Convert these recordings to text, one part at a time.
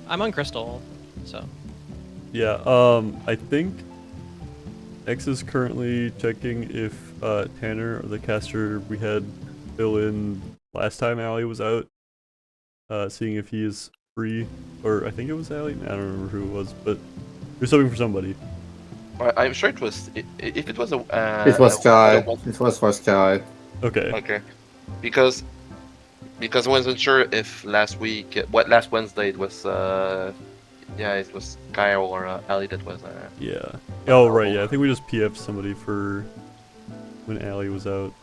I'm on Crystal, so. Yeah, I think X is currently checking if Tanner or the caster we had fill in last time Allie was out, seeing if he is free, or I think it was Allie. I don't remember who it was, but you're subbing for somebody. I'm sure it was. If it was a. It was Sky. Other one- It was for Sky. Okay. Okay. Because I wasn't sure if last Wednesday it was it was Kyle or Ali that was Yeah. Oh right. Yeah. I think we just PF'd somebody for when Allie was out.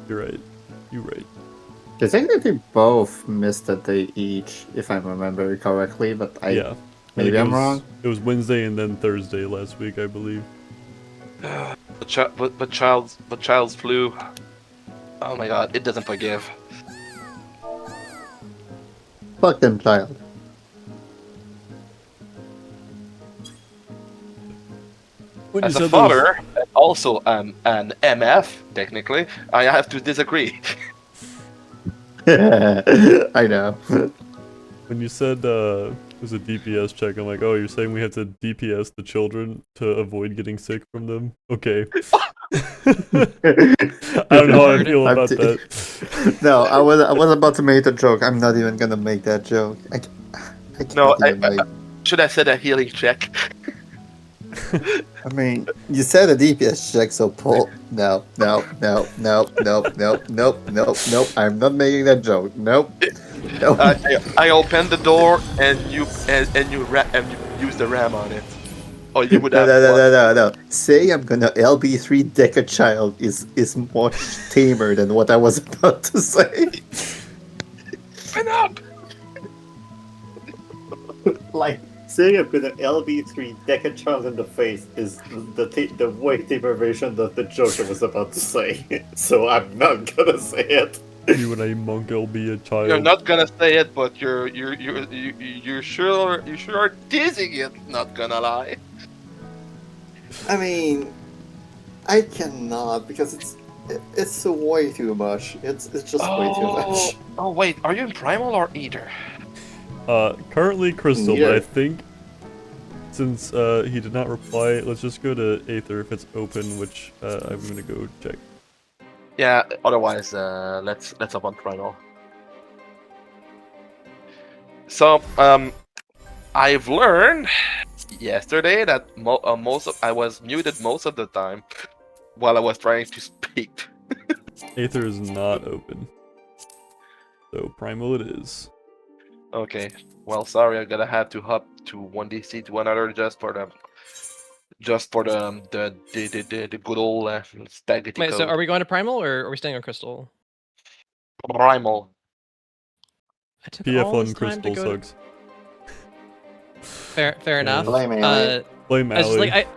You're right. You're right. I think that they both missed a day each, if I remember correctly, but Yeah. maybe I'm wrong. It was Wednesday and then Thursday last week, I believe. but child's flu. Oh my god, it doesn't forgive. Fuck them, child. When As you a said there was- father, and also an MF, technically, I have to disagree. I know. when you said it was a DPS check, I'm like, oh, you're saying we have to DPS the children to avoid getting sick from them? Okay. I don't know how I feel about that. No, I was about to make a joke. I'm not even gonna make that joke. I can't No, even make. Should I said a healing check? I mean, you said a DPS check, so pull. No. I'm not making that joke. Nope. Nope. I opened the door and you use the ram on it. Or you would have. No. Say I'm gonna LB3 deck a child is much tamer than what I was about to say. Open up. Like saying I'm gonna LB3 deck a child in the face is the way tamer version of the joke I was about to say. So I'm not gonna say it. You and a monk will be a child. You're not gonna say it, but you sure are teasing it. Not gonna lie. I mean, I cannot because it's way too much. It's just way too much. Oh wait, are you in primal or ether? Currently Crystal, Yeah. but I think since he did not reply, let's just go to Aether if it's open, which I'm gonna go check. Yeah. Otherwise, let's up on primal. So I've learned yesterday that I was muted most of the time while I was trying to speak. Aether is not open. So Primal it is. Okay. Well, sorry, I'm gonna have to hop to one DC to another just for the good old spaghetti Wait, code. so are we going to Primal or are we staying on Crystal? Primal. I took PF all on this time to Crystal go. sucks. Fair enough. Blame Ali. Blame I was just Allie. like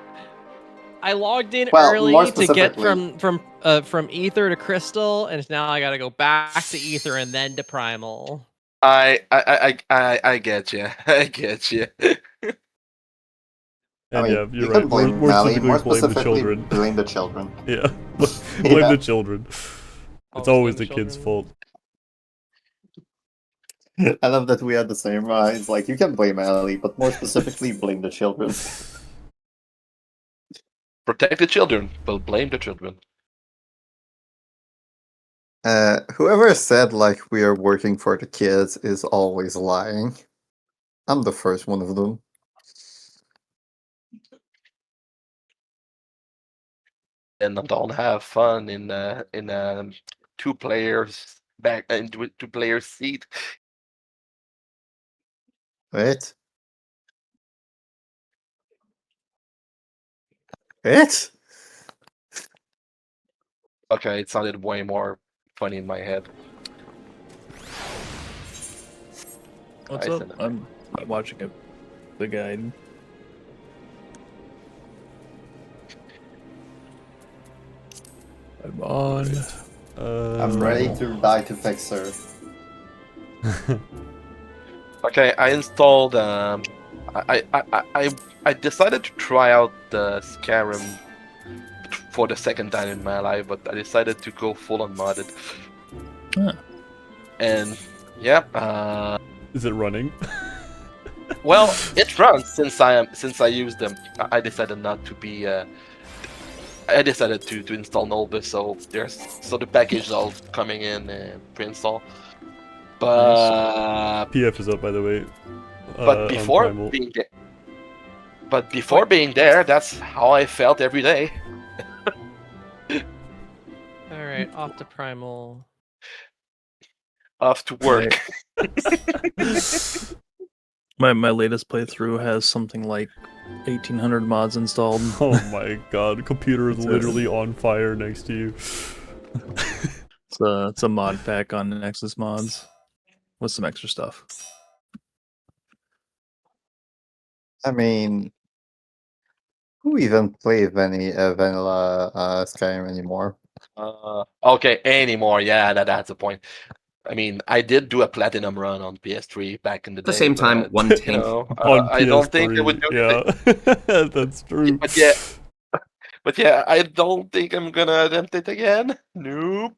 I logged in Well, early more to get specifically- from Ether to Crystal, and now I gotta go back to Ether and then to Primal. I get you. I get you. And I mean, yeah, you you're can right. blame More Mally, specifically, more blame the specifically children. blame the children. Yeah. Blame Yeah. the children. It's always the blame the kid's children. fault. I love that we had the same minds. Like, you can blame Ali, but more specifically, blame the children. Protect the children, but blame the children. Whoever said, like, we are working for the kids is always lying. I'm the first one of them. And don't have fun in two players back into two players seat. Wait. Wait? Okay, it sounded way more funny in my head. What's I up? said it. I'm watching the guide. I'm on. I'm ready to die to fix her. Okay, I installed. I decided to try out the Skyrim for the second time in my life, but I decided to go full on modded. Huh. And yeah, Is it running? Well, it runs since I used them. I decided not to be. I decided to install Nova, so the package is all coming in pre-install. But PF is up, by the way. but on before Primal. being there, being there, that's how I felt every day. All right, off to primal. Off to work. My latest playthrough has something like 1,800 mods installed. Oh my god, the computer is It's a- literally on fire next to you. It's a mod pack on Nexus mods with some extra stuff. I mean, who even plays vanilla Skyrim anymore? Okay, anymore. Yeah, that's the point. I mean, I did do a platinum run on PS3 back in the day. At the same time, but, one you tank. know, On I don't think they would do PS3, yeah. That's true. But yeah, I don't think I'm gonna attempt it again. Nope.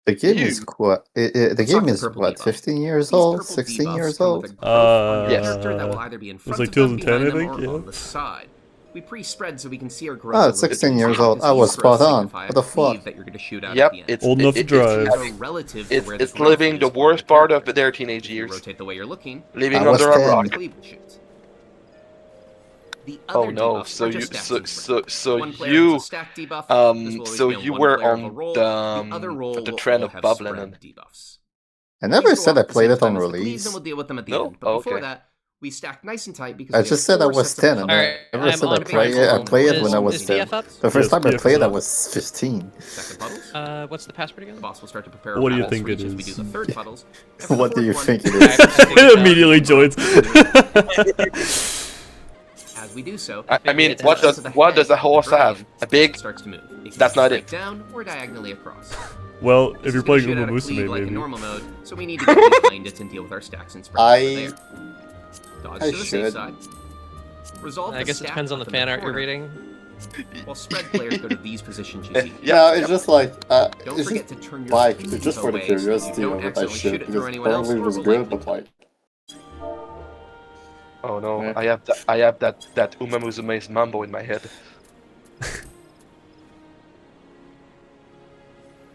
The game is You. quite. The Let's game talk the is purple what, debuff. 15 years These old, purple 16 debuffs years come old. with a profile Yes. character that will either be in front like of them, 2010, behind I them, think, or yeah. on the side. We pre-spread so we can see our growth. Oh, over it's the 16 time, years old. because I was these growths spot on. signify What the a cleave fuck? that you're going to shoot out Yep, at the end. it's Old enough to it- drive. These It's, are relative to where the it's growth living is the on the worst part of character. their teenage If you years. rotate the way you're looking, Living I was under a 10. rock. cleave will shoot. The Oh other no! debuffs So are you, just stats and spread. so One player has you, a stack debuff. This will always so be on you one were player of a on roll. the other roll the will trend all of have bubbling spread and debuffs. I never These go said I off at the played same it on time as the cleaves, release. and we'll deal with them at the No? end. But before Okay. that, we stack nice and tight because I we have just said I 4 was sets of 10. I colors. Alright, never said I'm on I played it when I was Is 10. DF up? The first Yes, time I PF is played, I up. was 15. Second puddles. What's the password The again? boss will start to prepare What do you puddles think for it each as we do is? the third puddles. And for the What do fourth you one, think it I is? think It immediately joins. as we do so, I mean, It what does. does a horse have? A big? it starts to move. It can That's not straight it. down or diagonally across. Well, This if is you're gonna playing shoot Uma out a Musume, cleave like in maybe. normal mode, so we need to get behind it and deal with our stacks and spreads over there. Dodge I to the should. safe side. Resolve I the guess it stack depends on the up in fan art you're corner, reading. While spread players go to these positions you see. No, it's just like, Don't it's forget just to turn your like, cleave just for the away so you curiosity don't of it, I accidentally should, shoot it through because anyone else apparently it or was will good, likely but like, Oh no! Yeah. I have that Uma Musume's mambo in my head.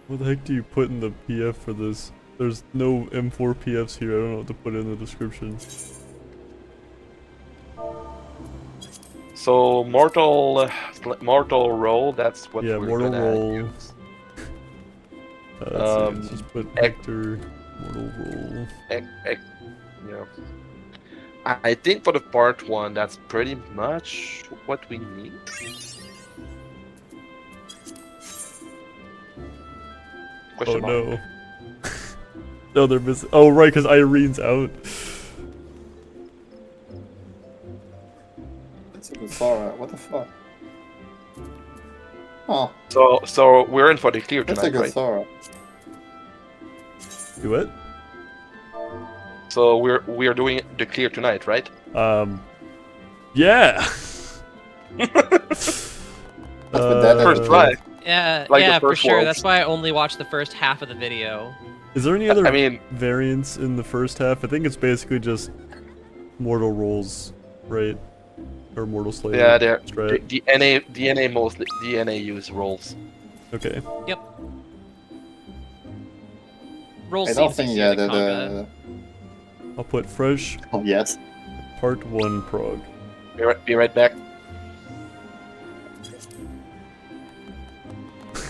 What the heck do you put in the PF for this? There's no M4 PFs here. I don't know what to put in the description. So mortal roll. That's what Yeah, we're mortal gonna roll. use. Let's see, let's just put ec- Hector mortal roll. Yeah. I think for the part 1, that's pretty much what we need. Oh Question mark. no. No, they're missing. Oh right, because Irene's out. it's a good Sora, what the fuck? Oh, So we're in for the clear that's a tonight, good right? Sora. Do what? So we're doing the clear tonight, right? Yeah. First try. Yeah, Like the yeah, for first sure. world. That's why I only watched the first half of the video. Is there any other I mean, variants in the first half? I think it's basically just mortal rolls, right? Or mortal slave. yeah, they're strat. the NA mostly the NA use rolls. Okay. Roll I don't seems think, easier yeah, than combat. I'll put fresh Oh, yes. part 1 prog. Be right back.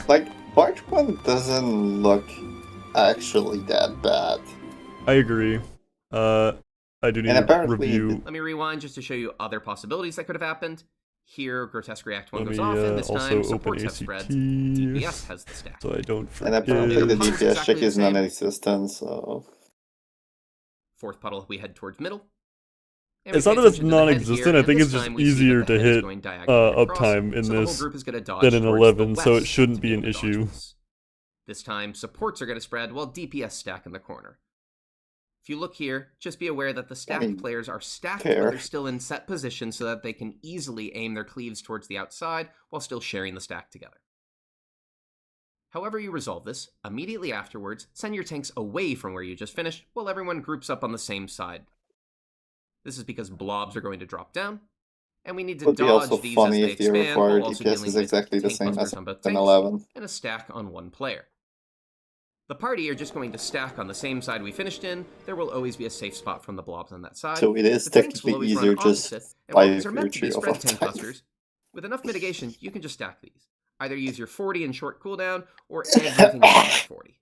Like, part 1 doesn't look actually that bad. I agree. I do need And to apparently review. Let me rewind just to show you other possibilities that could have happened. Here, Grotesque React 1 Let goes me off, and this also time open supports have ACT spreads. DPS has the stack. so I don't And forget. apparently the It's DPS check exactly the is same. non-existent, so... Fourth puddle, we head towards middle. And It's we not pay that it's attention to the head non-existent, here, I and think this it's just time we see that easier the to head is hit, going diagonally across, uptime in so the whole this group is gonna dodge than in towards 11, the so it west shouldn't to be be an able to dodge issue. this. This time, supports are going to spread while DPS stack in the corner. If you look here, just be aware that the stacked mean, players are stacked, fair. but they're still in set position so that they can easily aim their cleaves towards the outside while still sharing the stack together. However you resolve this, immediately afterwards, send your tanks away from where you just finished while everyone groups up on the same side. This is because blobs are going to drop down, and we need to Would be also dodge these as funny they if the expand while required also DPS dealing is with exactly the tank same as busters on both an tanks 11. and a stack on one player. The party are just going to stack on the same side we finished in. There will always be a safe spot from the blobs on that side. So it is The tanks will technically always easier run just opposite, and while these by are meant to be virtue of spread our tank time. busters, with enough mitigation, you can just stack these. Either use your 40 in short cooldown, or everything but your 40.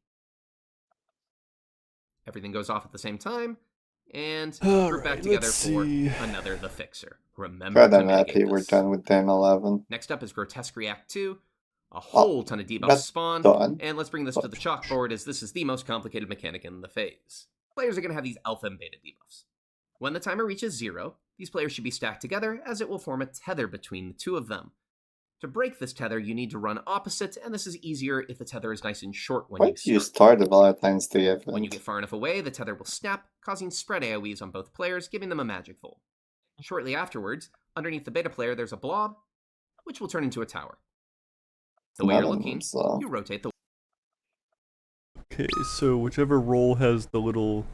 Everything goes off at the same time, and group back together let's for see. another the fixer. Remember God, to I'm mitigate happy we're this. done with them 11. Next up is Grotesque React 2. A whole ton of debuffs that's spawn, done. and let's bring this to the chalkboard as this is the most complicated mechanic in the phase. Players are going to have these alpha and beta debuffs. When the timer reaches 0, these players should be stacked together as it will form a tether between the two of them. To break this tether, you need to run opposite, and this is easier if the tether is nice and short when Why you do you start. start the Valentine's Day event? When you get far enough away, the tether will snap, causing spread AoEs on both players, giving them a magic volt. Shortly afterwards, underneath the beta player, there's a blob, which will turn into a tower. The way you're looking, you rotate the... Okay, so whichever role has the little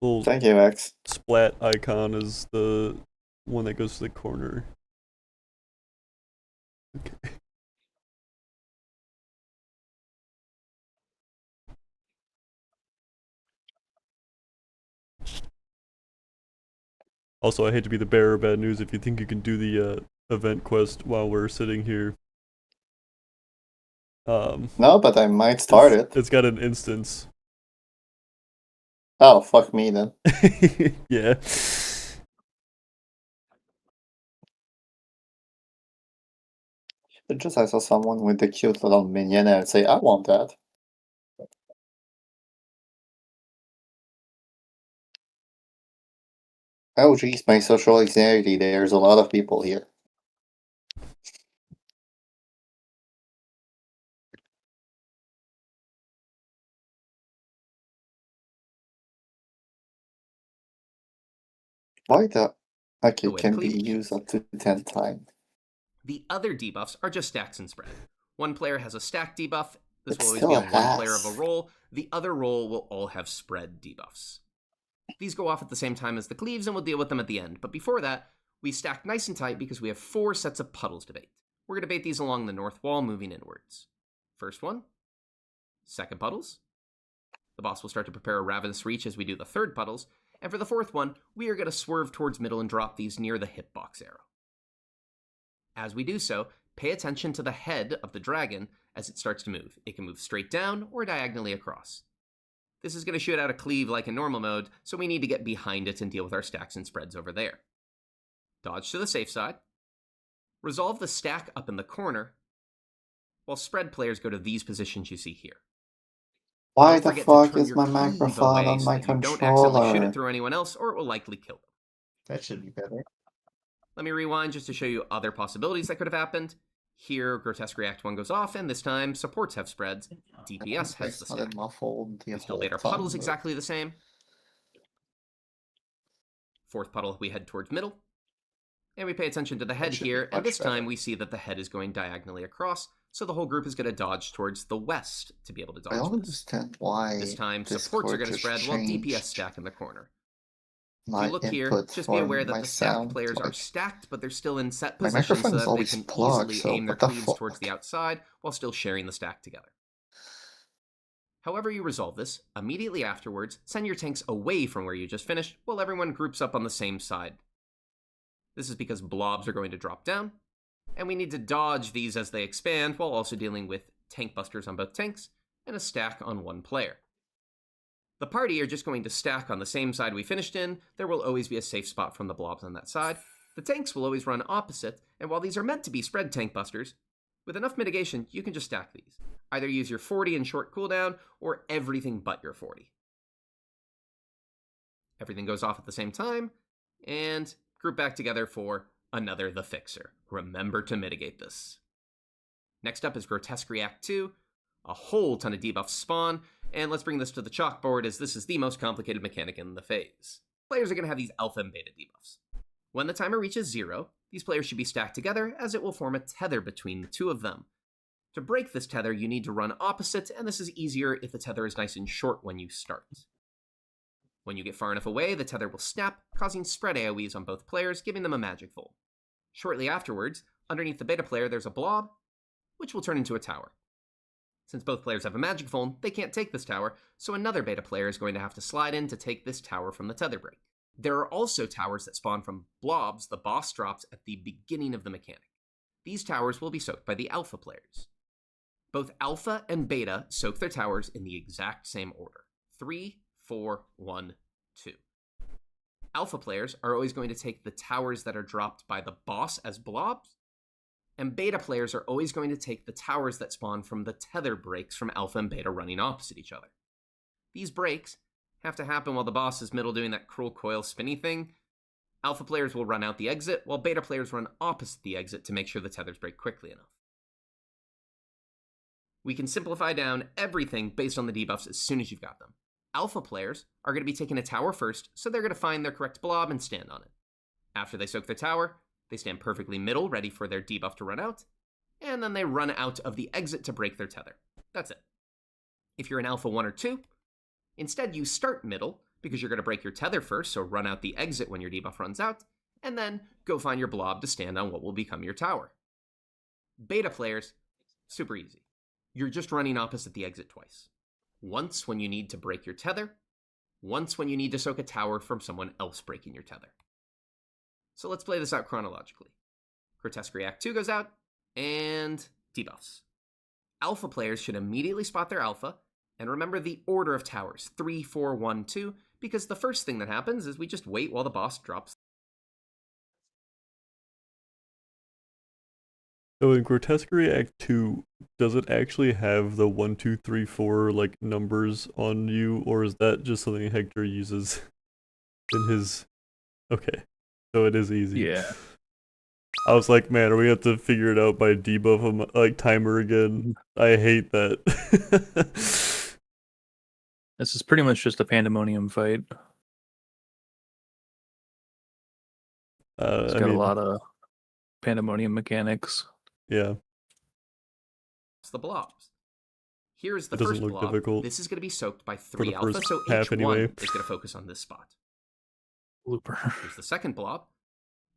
little Thank you, X. splat icon is the one that goes to the corner. Okay. Also, I hate to be the bearer of bad news. If you think you can do the event quest while we're sitting here, No, but I might start it. It's got an instance. Oh, fuck me then. Yeah. It's just I saw someone with the cute little minion and I'd say, I want that. Oh geez, my social anxiety, there's a lot of people here. Why the... Okay, The way to can be cleave. used up to 10 times. The other debuffs are just stacks and spread. One player has a stack debuff. This It's will always still be a on one player of pass. a role. The other role will all have spread debuffs. These go off at the same time as the cleaves, and we'll deal with them at the end. But before that, we stack nice and tight because we have 4 sets of puddles to bait. We're going to bait these along the north wall, moving inwards. First one. Second puddles. The boss will start to prepare a Ravenous Reach as we do the third puddles. And for the fourth one, we are going to swerve towards middle and drop these near the hitbox arrow. As we do so, pay attention to the head of the dragon as it starts to move. It can move straight down or diagonally across. This is going to shoot out a cleave like in normal mode, so we need to get behind it and deal with our stacks and spreads over there. Dodge to the safe side. Resolve the stack up in the corner, while spread players go to these positions you see here. Why Don't the forget to fuck turn is your my cleave microphone away on so my that you don't accidentally shoot controller? it through anyone else, or it will likely kill them. That should be better. Let me rewind just to show you other possibilities that could have happened. Here, Grotesque React 1 goes off, and this time, supports have spreads. DPS has the stack. Muffled the We still whole bait our time, puddles but- exactly the same. Fourth puddle, we head towards middle. And we pay attention to the head should be here, and much this time better. we see that the head is going diagonally across, so the whole group is going to dodge towards the west to be able to I dodge don't this. understand why This time, Discord supports are going to just spread while DPS changed stack in the corner. If my you look here, input just be for aware that my the stacked sound. players are Like, stacked, but they're still in set my positions microphone so is that they always can plugged, easily so aim their what the cleaves towards fuck? the outside while still sharing the stack together. However you resolve this, immediately afterwards, send your tanks away from where you just finished while everyone groups up on the same side. This is because blobs are going to drop down, and we need to dodge these as they expand while also dealing with tank busters on both tanks and a stack on one player. The party are just going to stack on the same side we finished in. There will always be a safe spot from the blobs on that side. The tanks will always run opposite, and while these are meant to be spread tank busters, with enough mitigation, you can just stack these. Either use your 40 in short cooldown, or everything but your 40. Everything goes off at the same time, and group back together for another the fixer. Remember to mitigate this. Next up is Grotesque React 2. A whole ton of debuffs spawn, and let's bring this to the chalkboard as this is the most complicated mechanic in the phase. Players are going to have these alpha and beta debuffs. When the timer reaches 0, These players should be stacked together, as it will form a tether between the two of them. To break this tether, you need to run opposite, and this is easier if the tether is nice and short when you start. When you get far enough away, the tether will snap, causing spread AoEs on both players, giving them a magic volt. Shortly afterwards, underneath the beta player, there's a blob, which will turn into a tower. Since both players have a magic volt, they can't take this tower, so another beta player is going to have to slide in to take this tower from the tether break. There are also towers that spawn from blobs the boss drops at the beginning of the mechanic. These towers will be soaked by the alpha players. Both alpha and beta soak their towers in the exact same order. 3, 4, 1, 2. Alpha players are always going to take the towers that are dropped by the boss as blobs, and beta players are always going to take the towers that spawn from the tether breaks from alpha and beta running opposite each other. These breaks have to happen while the boss is middle doing that cruel coil spinny thing. Alpha players will run out the exit, while beta players run opposite the exit to make sure the tethers break quickly enough. We can simplify down everything based on the debuffs as soon as you've got them. Alpha players are going to be taking a tower first, so they're going to find their correct blob and stand on it. After they soak their tower, they stand perfectly middle, ready for their debuff to run out, and then they run out of the exit to break their tether. That's it. If you're an Alpha 1 or 2, instead you start middle, because you're going to break your tether first, so run out the exit when your debuff runs out, and then go find your blob to stand on what will become your tower. Beta players, super easy. You're just running opposite the exit twice. Once when you need to break your tether, once when you need to soak a tower from someone else breaking your tether. So let's play this out chronologically. Grotesque React 2 goes out, and debuffs. Alpha players should immediately spot their alpha, and remember the order of towers, 3, 4, 1, 2, because the first thing that happens is we just wait while the boss drops. So in Grotesque React 2, does it actually have the 1, 2, 3, 4 like numbers on you, or is that just something Hector uses in his? Okay, so it is easy. Yeah. I was like, man, are we have to figure it out by debuff like timer again? I hate that. This is pretty much just a pandemonium fight. It's I got mean, a lot of pandemonium mechanics. yeah, It's the blobs. Here's the it doesn't first look blob. difficult This is going to be soaked by for 3 the alpha, first so half H1 anyway. is going to focus on this spot. Looper. Here's the second blob.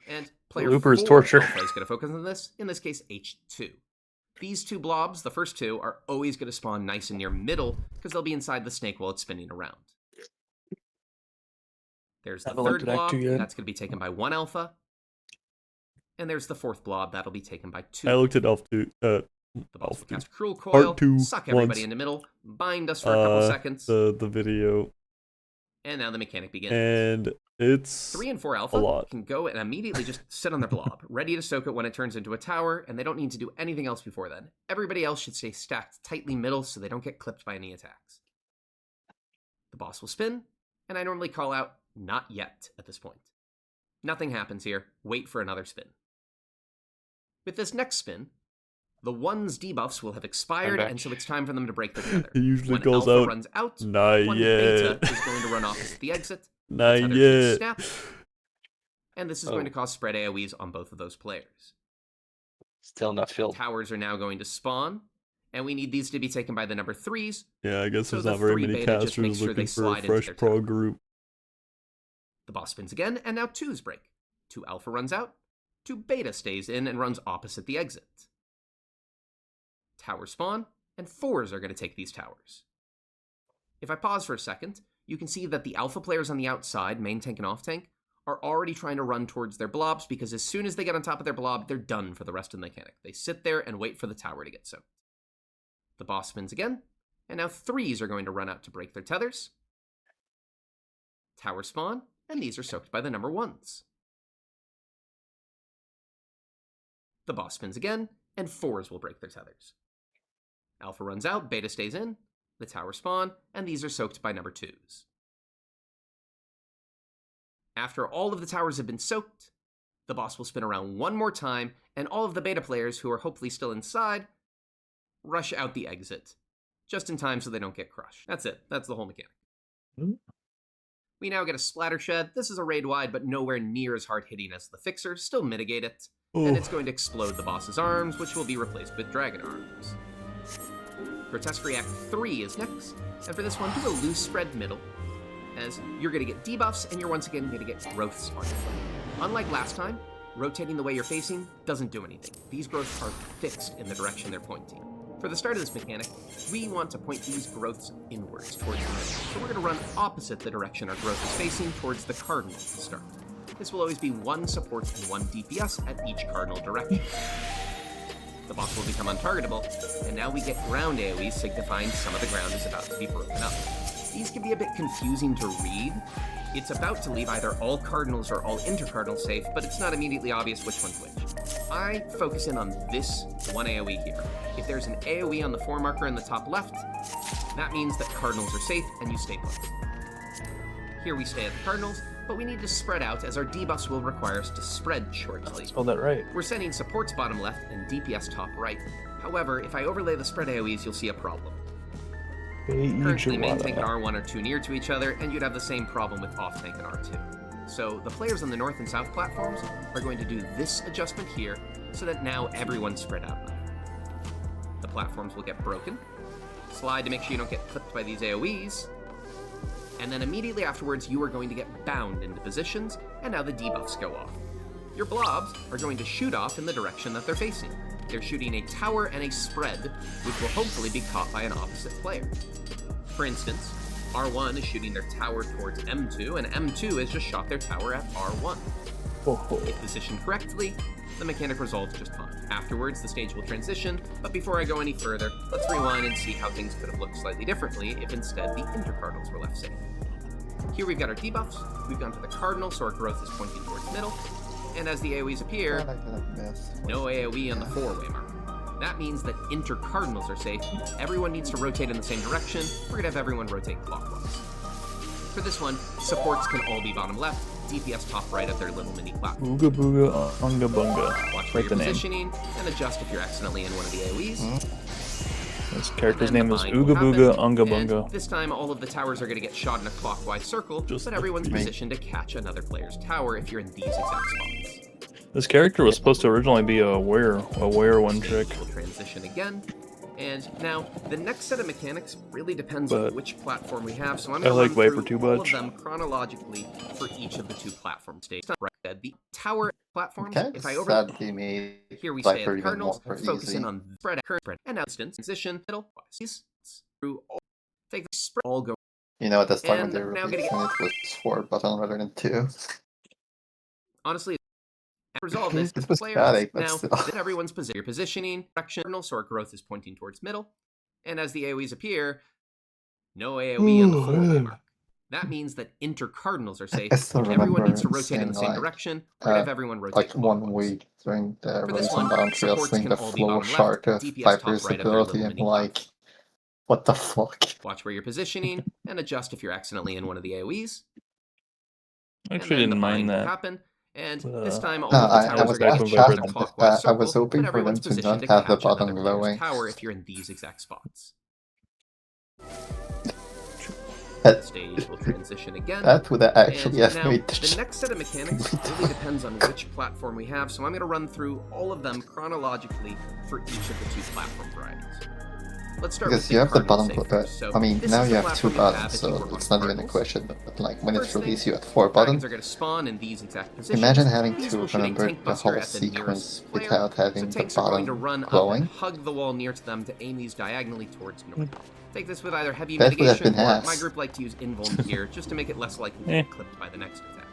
And player Looper is 4 torture. alpha is going to focus on this, in this case H2. These two blobs, the first two, are always going to spawn nice and near middle, because they'll be inside the snake while it's spinning around. There's the Haven't third looked at Act blob, 2 yet. that's going to be taken by 1 alpha. And there's the fourth blob, that'll be taken by 2. I looked at Elf 2, The boss Elf will 2. cast Cruel Coil, 2 suck everybody once. into middle, bind us for a couple seconds, the video, and now the mechanic begins. and it's 3 and 4 a alpha lot. can go and immediately just sit on their blob, ready to soak it when it turns into a tower, and they don't need to do anything else before then. Everybody else should stay stacked tightly middle so they don't get clipped by any attacks. The boss will spin, and I normally call out not yet at this point. Nothing happens here. Wait for another spin. With this next spin, the 1's debuffs will have expired, back. and so it's time for them to break the tether. He usually When goes alpha out. runs out, Not 1 yet. beta is going to run opposite the exit. Not tether should yet. snap, and this is going to cause spread AoEs on both of those players. Still not filled. Towers are now going to spawn, and we need these to be taken by the number 3s. Yeah, I guess So there's the not very 3 many beta just makes casters sure looking they for a slide into fresh their pro tower. group. The boss spins again, and now 2s break. 2 alpha runs out, 2 beta stays in and runs opposite the exit. Towers spawn, and 4s are going to take these towers. If I pause for a second, you can see that the alpha players on the outside, main tank and off tank, are already trying to run towards their blobs because as soon as they get on top of their blob, they're done for the rest of the mechanic. They sit there and wait for the tower to get soaked. The boss spins again, and now 3s are going to run out to break their tethers. Towers spawn, and these are soaked by the number 1s. The boss spins again, and 4s will break their tethers. Alpha runs out, beta stays in, the towers spawn, and these are soaked by number 2s. After all of the towers have been soaked, the boss will spin around one more time, and all of the beta players who are hopefully still inside rush out the exit, just in time so they don't get crushed. That's it. That's the whole mechanic. We now get a splatter shed. This is a raid wide, but nowhere near as hard hitting as the fixer. Still mitigate it. And it's going to explode the boss's arms, which will be replaced with dragon arms. Grotesque React 3 is next. And for this one, do a loose spread middle, as you're going to get debuffs, and you're once again going to get growths on your foot. Unlike last time, rotating the way you're facing doesn't do anything. These growths are fixed in the direction they're pointing. For the start of this mechanic, we want to point these growths inwards towards the middle. So we're going to run opposite the direction our growth is facing towards the cardinal to start. This will always be 1 support and 1 DPS at each cardinal direction. The boss will become untargetable, and now we get ground AoEs signifying some of the ground is about to be broken up. These can be a bit confusing to read. It's about to leave either all cardinals or all intercardinals safe, but it's not immediately obvious which one's which. I focus in on this one AoE here. If there's an AoE on the 4 marker in the top left, that means that cardinals are safe and you stay put. Here we stay at the cardinals, but we need to spread out as our debuffs will require us to spread shortly. Spelled that right. We're sending supports bottom left and DPS top right. However, if I overlay the spread AoEs, you'll see a problem. Currently, main tank and R1 are too near to each other, and you'd have the same problem with off tank and R2. So the players on the north and south platforms are going to do this adjustment here, so that now everyone's spread out enough. The platforms will get broken. Slide to make sure you don't get clipped by these AoEs. And then immediately afterwards, you are going to get bound into positions, and now the debuffs go off. Your blobs are going to shoot off in the direction that they're facing. They're shooting a tower and a spread, which will hopefully be caught by an opposite player. For instance, R1 is shooting their tower towards M2, and M2 has just shot their tower at R1. If positioned correctly, the mechanic resolves just fine. Afterwards, the stage will transition, but before I go any further, let's rewind and see how things could have looked slightly differently if instead the intercardinals were left safe. Here we've got our debuffs, we've gone to the cardinal, so our growth is pointing towards middle, and as the AoEs appear, no AoE on the 4-way marker. That means that intercardinals are safe. Everyone needs to rotate in the same direction. We're going to have everyone rotate clockwise. For this one, supports can all be bottom left, DPS top right of their little mini platform. Ooga booga, unga bunga. Watch where you're positioning, and adjust if you're accidentally in one of the AoEs. This character's name is bind will Ooga Booga happen, Unga and Bunga. this time, all of the towers are going to get shot in a clockwise circle, but everyone's positioned to catch another player's tower if you're in these exact spots. This character was supposed to originally be a wear one trick. We'll transition again, and now the next set of mechanics really depends But on which platform we have. So I'm I going to like run Viper through too all much. of them chronologically for each of the 2 platform stages. The tower platforms. Okay, If I over sadly made here we stay Viper at the even cardinals, more focus in easy. on spread, and now distance, transition, middle, through all, take the spread, all go. You know, at the start when And they were now gonna releasing get- it was 4 button rather than 2. Honestly, resolve this. It was Players, static, but now still. then everyone's your positioning, direction, so our growth is pointing towards middle, and as the AoEs appear, no AoE on the 4-way mark. That means that intercardinals are safe. I still Everyone remember needs to rotate in the seeing, same like, direction. We're gonna have everyone rotate like 1 clockwise. week during the For this release one, on Bound Trail, supports seeing can the all be flow bottom chart left, of DPS top Viper's right of their ability, little and mini like, what the fuck? Watch where you're positioning, and adjust if you're accidentally in one of the AoEs. I And actually then didn't the mind bind will that. happen, and this Uh, time all No, of the I towers was are going to actually get shot in shocked. a clockwise I was circle, hoping but for them everyone's to positioned not to have the catch button another player's glowing. tower if you're in these exact spots. That- The stage will transition again. That would actually And have now, made the next set of mechanics really depends on which platform we have, so I'm going to run through all of them chronologically for each of the 2 platform varieties. Let's start because with you have the cardinal button. safe first. So I mean, this now is you the have 2 platform you have buttons, if you so work on it's not even a cardinals. question. But like when First it's thing, released, you have 4 Dragons buttons. are going to spawn in these exact positions. Imagine having These to will shoot a remember tank the buster whole at the sequence nearest player, without so having the tanks are going to button run up glowing. and hug the wall near to them to aim these diagonally towards north. Take this with either heavy That would have mitigation, been or ass. my group like to use invuln here, just to make it less likely to get clipped by the next attack.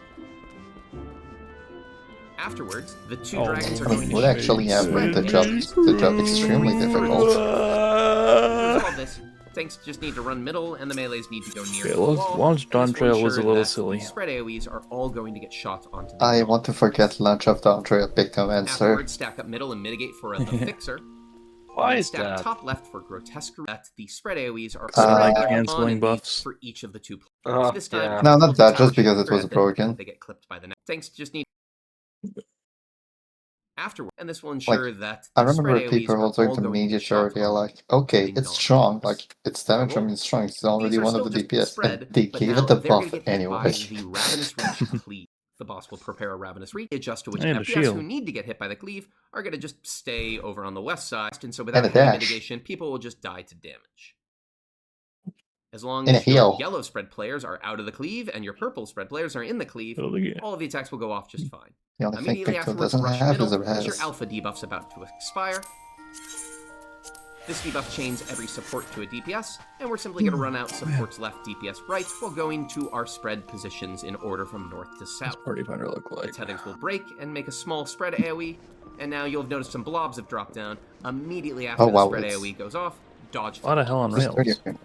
Afterwards, the 2 dragons are I going mean, to would shoot actually have spread made the job extremely difficult. To resolve this, tanks just need to run middle, and the melees need to go near Okay, the wall. launch and Dawn this will Trail was a ensure little that silly. the spread AoEs are all going to get shot onto the I dome. want to forget launch of Dawn Trail, big no answer. Afterwards, stack up middle and mitigate for the fixer. Why And is stack that? top left for grotesque. That the spread AoEs are canceling on and buffs. for each of the 2 Oh, players. This time, yeah. No, not we'll do that, tower just because shoot it was spread, broken. They get clipped by the next. Tanks just need. afterward, and this will ensure that I the spread remember AoEs people are also all in the going to media be shot they're on. like, okay, including it's strong, non-DPS. like, its damage from it's strong, it's already These are one still of the just DPS, spread, and they but gave now it the they're going buff to get hit anyway. by the Ravenous Reach Cleave. The boss will prepare a Ravenous Reach, adjust to which And a FPS shield. who need to get hit by the cleave are going to just stay over on the west side, and so And without a heavy dash. mitigation, people will just die to damage. As long And a as your heal. yellow spread players are out of the cleave and your purple spread players are in the cleave, Oh, yeah. all of the attacks will go off just fine. The only thing Immediately Picto afterwards, doesn't rush have middle, is a as your res. alpha debuff's about to expire. This debuff chains every support to a DPS, and we're simply going to run out supports left, DPS right, while going to our spread positions in order from north to What's south. Party Finder look like? The tethers will break and make a small spread AoE, and now you'll have noticed some blobs have dropped down. Immediately after Oh, wow, the spread it's- AoE goes off, dodge. A lot of hell on Just rails. 30 okay.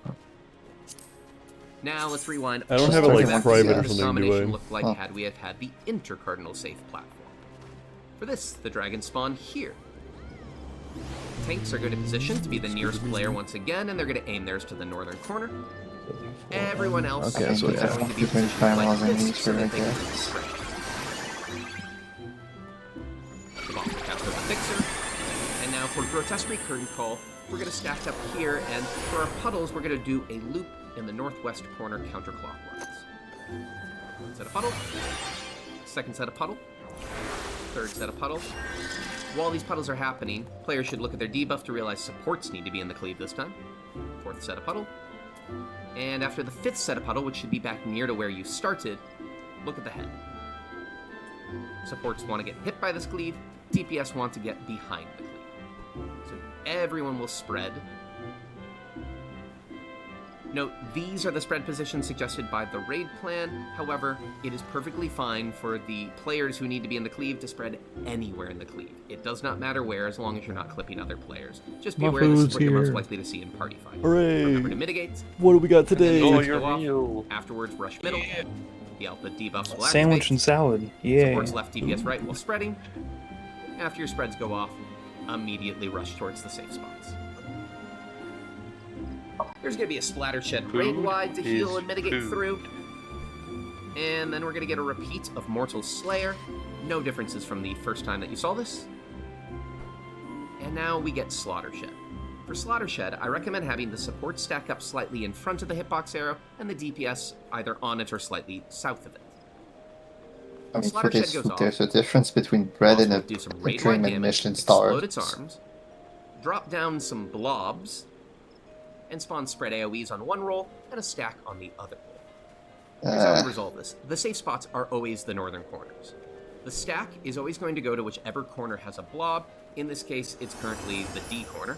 Now let's rewind. I don't have it, all like, the way back to private see or what this something, do combination I? looked like Oh. had we have had the intercardinal safe platform. For this, the dragons spawn here. Tanks are going to position to be the nearest player once again, and they're going to aim theirs to the northern corner. Everyone else Okay, is so going yeah. to be Different positioned time like was in this, each so that right they can there. do the spread. The boss will capture the fixer. And now for Grotesquerie Curtain Call, we're going to stack up here, and for our puddles, we're going to do a loop in the northwest corner counterclockwise. One set of puddle, second set of puddle, third set of puddle. While these puddles are happening, players should look at their debuff to realize supports need to be in the cleave this time. Fourth set of puddle. And after the fifth set of puddle, which should be back near to where you started, look at the head. Supports want to get hit by this cleave, DPS want to get behind the cleave. So everyone will spread. Note, these are the spread positions suggested by the raid plan. However, it is perfectly fine for the players who need to be in the cleave to spread anywhere in the cleave. It does not matter where, as long as you're not clipping other players. Just be My aware this is food's what you're most here. likely to see in party fights. Hooray! Remember to mitigate. What do we got and then today? the Oh, attacks you're go off. real. Afterwards, rush middle. The alpha debuffs will Sandwich and activate. salad. Yeah. Supports left, DPS right while spreading. After your spreads go off, immediately rush towards the safe spots. There's going to be a splatter shed raid wide to heal is and mitigate food. through. And then we're going to get a repeat of Mortal Slayer. No differences from the first time that you saw this. And now we get Slaughter Shed. For Slaughter Shed, I recommend having the support stack up slightly in front of the hitbox arrow and the DPS either on it or slightly south of it. I mean, for Slaughter this, Shed goes off. there's a difference between bread Boss and will a do some dream raid-wide and damage, Michelin explode its stars. arms, drop down some blobs, and spawn spread AoEs on one roll and a stack on the other roll. Here's how we resolve this. The safe spots are always the northern corners. The stack is always going to go to whichever corner has a blob. In this case, it's currently the D corner.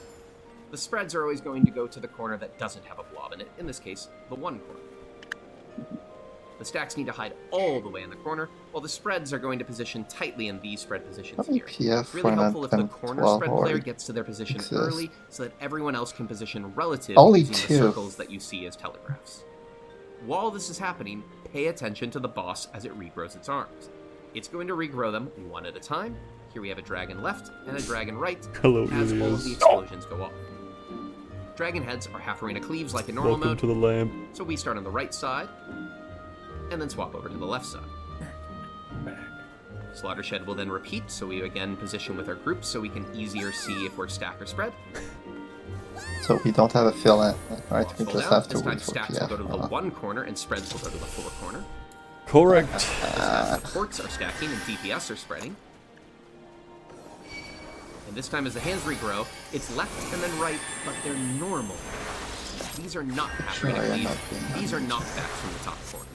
The spreads are always going to go to the corner that doesn't have a blob in it. In this case, the 1 corner. The stacks need to hide all the way in the corner, while the spreads are going to position tightly in these spread positions How many here. PF It's really for helpful if the an corner 12 spread player or gets to their position exist? early, so that everyone else can position relative Only using the 2. circles that you see as telegraphs. While this is happening, pay attention to the boss as it regrows its arms. It's going to regrow them one at a time. Here we have a dragon left and a dragon right, Hello, as all of the aliens. explosions go off. Dragon heads are half arena cleaves like in normal Welcome mode, to the lamp. so we start on the right side, and then swap over to the left side. Slaughter Shed will then repeat, so we again position with our groups so we can easier see if we're stack or spread. So we don't have a fill in, right? We Fall just down. have to This time wait for stacks will go to the PF. 1 corner and spreads will go to the 4 corner. Correct. This time supports are stacking and DPS are spreading. And this time as the hands regrow, it's left and then right, but they're normal. These are not half arena Sure, I am cleaves. not being These are knockbacks from the top corner.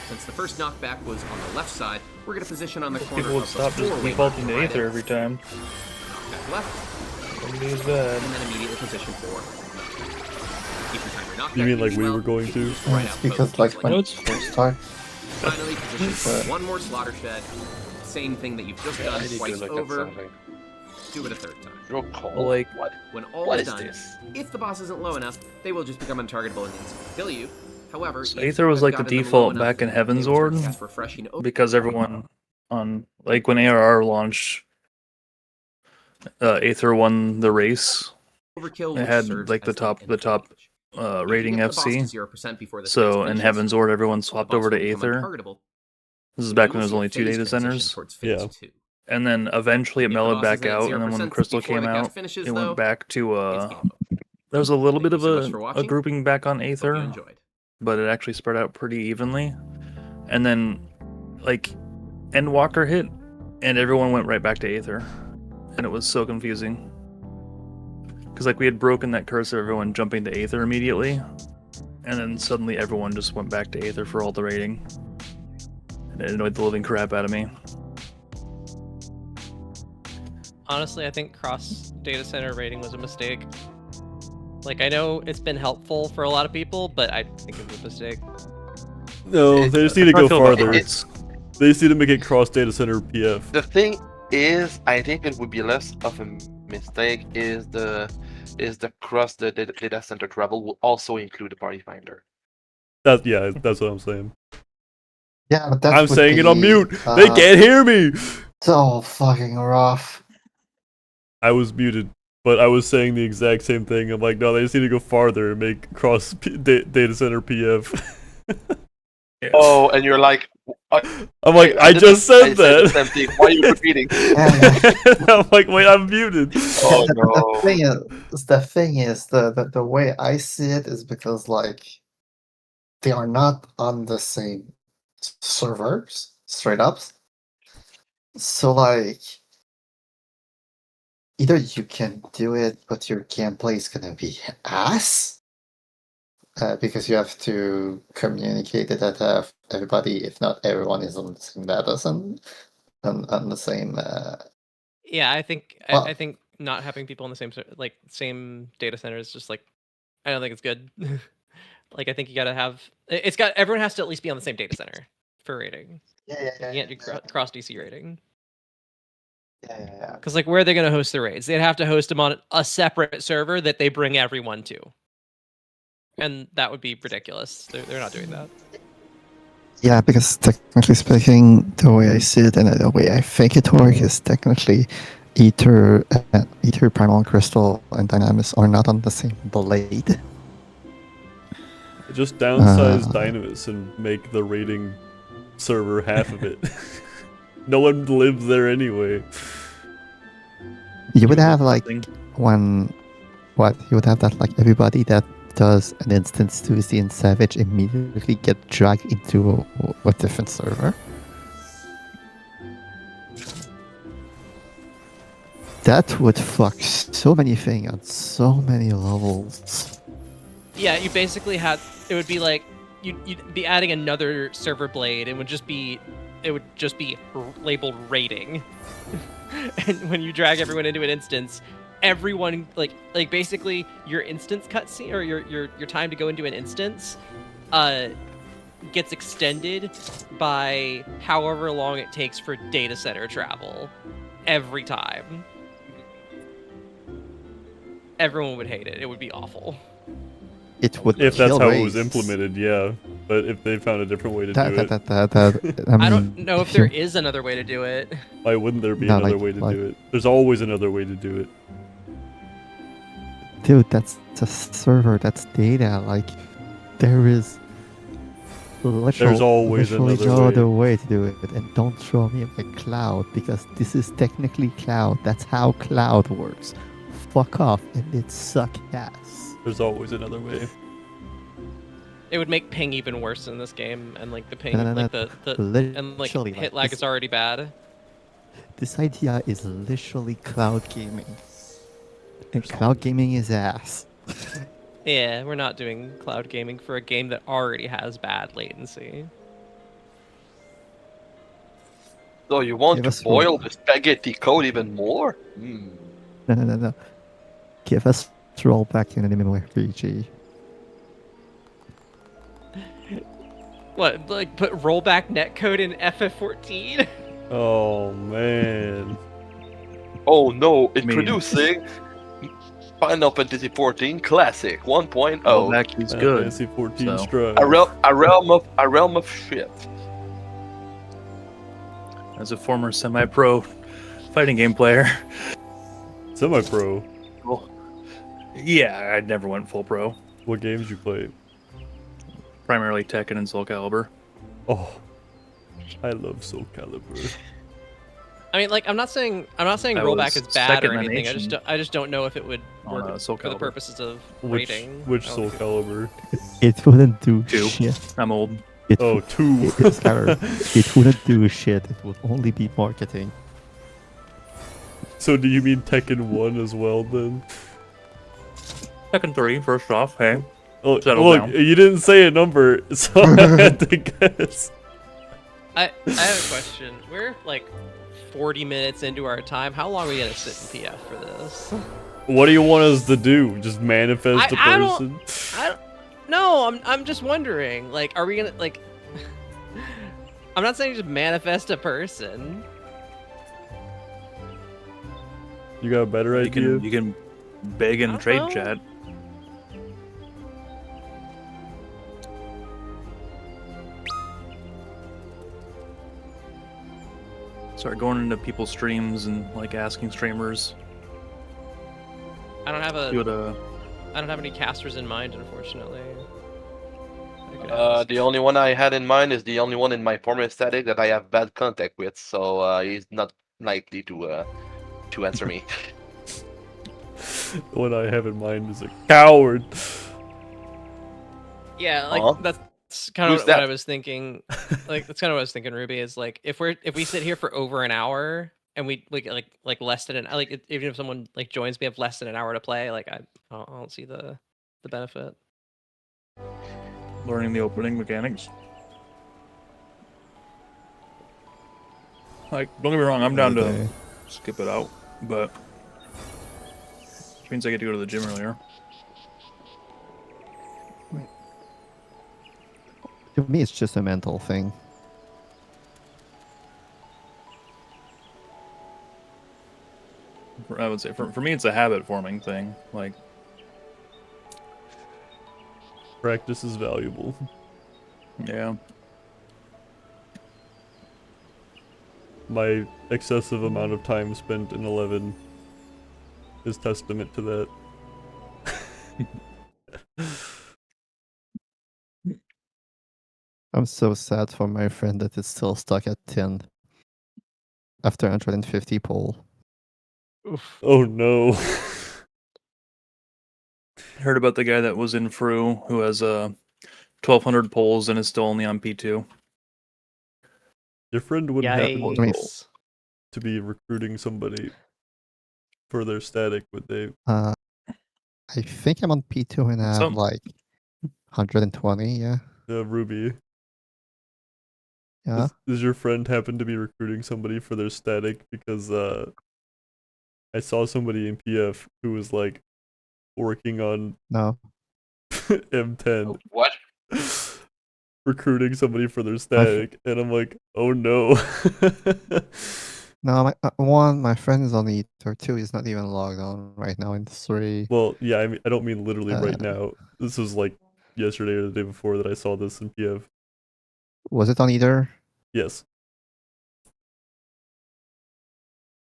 Since the first knockback was on the left side, we're going to position on the corner People would of stop the just 4-way defaulting to right Aether edge. every time. Knockback left, Nobody is bad. and then immediately position 4. Keep your timer knockback. You mean like using we well. were going to? Just right It's out because both like keys when No, you it's first start, Finally, position for one more Slaughter Shed. Same thing that you've just done I need to twice look at over. something. Do it a third time. Your call. Well, like- what? When all What is is done, this? if the boss isn't low enough, they will just become untargetable and instantly kill you. However, So if Aether you was have like the gotten them low default enough, back in they Heaven's will start to Ward cast refreshing because everyone on like when ARR launched, Aether won the race. overkill. It which had, serves like, the as top- end the top, damage. If you rating get the boss to FC. 0% before this So phase in finishes, Heaven's Ward, everyone the swapped boss over to will become Aether. untargetable. This is back You when will there was see a only 2 phase data transition centers. towards phase Yeah. 2. and then eventually it If mellowed Boss is back at out, and then when 0% Crystal before came the cast out, finishes, it though, went back to it's game over. there was a little Thank bit you of so much for a watching. grouping back on Hope you Aether, enjoyed. but it actually spread out pretty evenly. And then, like, Endwalker hit, and everyone went right back to Aether, and it was so confusing. Because like we had broken that curse of everyone jumping to Aether immediately, and then suddenly everyone just went back to Aether for all the raiding. And it annoyed the living crap out of me. Honestly, I think cross data center rating was a mistake. Like, I know it's been helpful for a lot of people, but I think it was a mistake. No, they just need to How do I go feel about farther. hearts? They just need to make it cross data center PF. The thing is, I think it would be less of a mistake is the cross the data center travel will also include the party finder. That's what I'm saying. Yeah, but that I'm would saying it on be, mute. They can't hear me. so fucking rough. I was muted, but I was saying the exact same thing. I'm like, no, they just need to go farther and make cross data center PF. Oh, and you're like, I'm like, I just said the that. same thing. Why are you repeating? I'm like, wait, I'm muted. Oh the no. thing is, the way I see it is because like they are not on the same servers, straight ups. So like either you can do it, but your gameplay is gonna be ass. Because you have to communicate it that everybody, if not everyone, is on the same data and on the same. Yeah, I think Well- I think not having people in the same data center is just like, I don't think it's good. Like, I think you gotta have everyone has to at least be on the same data center for rating. Yeah, You can't do cross DC rating. yeah. Because like, where are they gonna host the raids? They'd have to host them on a separate server that they bring everyone to, and that would be ridiculous. They're not doing that. Yeah, because technically speaking, the way I see it and the way I think it works is technically Ether, Primal Crystal, and Dynamis are not on the same blade. Just downsize Dynamis and make the rating server half of it. No one lives there anyway. You would have like Thing. you would have that like everybody that does an instance Tuesday in Savage immediately get dragged into a different server. That would fuck so many things on so many levels. Yeah, you basically it would be like you'd be adding another server blade. It would just be labeled rating. And when you drag everyone into an instance, everyone like basically your instance cutscene or your time to go into an instance gets extended by however long it takes for data center travel every time. Everyone would hate it. It would be awful. It would If that's kill how it was raids. implemented, yeah. But if they found a different way to do it, I don't know if there is another way to do it. why wouldn't there be No, another like- way to like- do it? There's always another way to do it. Dude, that's a server, that's data. Like, there is There's always literally another no way. other way to do it. And don't show me like cloud, because this is technically cloud. That's how cloud works. Fuck off, and it suck ass. There's always another way. It would make ping even worse in this game, and like the ping, No, like the and like literally, hit lag this, is already bad. this idea is literally cloud gaming. And cloud gaming is ass. Yeah, we're not doing cloud gaming for a game that already has bad latency. So you want Give to us boil room. the spaghetti code even more? Hmm. No. Give us rollback in an MMORPG. What, like put rollback netcode in FF14? Oh man. Oh no, mean- introducing Final Fantasy XIV Classic 1.0. Well, that is good. Fantasy 14 so. Strive. A realm of shit. As a former semi-pro fighting game player, Semi-pro. yeah, I never went full pro. What games you play? Primarily Tekken and Soul Calibur. Oh, I love Soul Calibur. I mean, like, I'm not saying I rollback was is bad or second in anything. nation I just don't know if it would on, work Soul for the Calibur. purposes of Which rating. which I don't Soul think Calibur? It wouldn't do 2. shit. I'm old. It, Oh, 2. Skylar, it wouldn't do shit. It would only be marketing. So do you mean Tekken 1 as well then? Second 3, first off. Hey, Oh, Settle look, down. you didn't say a number, so I had to guess. I have a question. We're like 40 minutes into our time. How long are we gonna sit in PF for this? What do you want us to do? Just manifest a I don't- person? I don't. No, I'm just wondering. Like, are we gonna like? I'm not saying just manifest a person. You got a better idea? You can beg I in don't trade know. chat. Start going into people's streams and like asking streamers. I don't have See what I don't have any casters in mind, unfortunately. I could ask. The only one I had in mind is the only one in my former static that I have bad contact with, so he's not likely to answer me. What I have in mind is a coward. Yeah, like Huh? that's kind Who's of what that? I was thinking. Like that's kind of what I was thinking, Ruby. Is like if we sit here for over an hour and we like less than even if someone like joins, we have less than an hour to play. Like I don't see the benefit. learning the opening mechanics. Like, don't get me wrong, I'm down to Okay. skip it out, but which means I get to go to the gym earlier. To me, it's just a mental thing. I would say for me, it's a habit forming thing. Like, Practice is valuable. yeah, My excessive amount of time spent in 11 is testament to that. I'm so sad for my friend that is still stuck at 10 after 150 poll. Oh no. heard about the guy that was in Fru who has 1,200 polls and is still only on P2. Your friend wouldn't happen Yikes. to be recruiting somebody for their static, would they? I think I'm on P2 and I have Some- like 120, yeah. Ruby, Yeah. does your friend happen to be recruiting somebody for their static? Because I saw somebody in PF who was like working on No. M10. What? Recruiting somebody for their static, and I'm like, oh no. No, my friend is on Ether. 2 is not even logged on right now in 3. Well, yeah, I mean, I don't mean literally right Uh, now. This was like yesterday or the day before that I saw this in PF. Was it on Ether? Yes.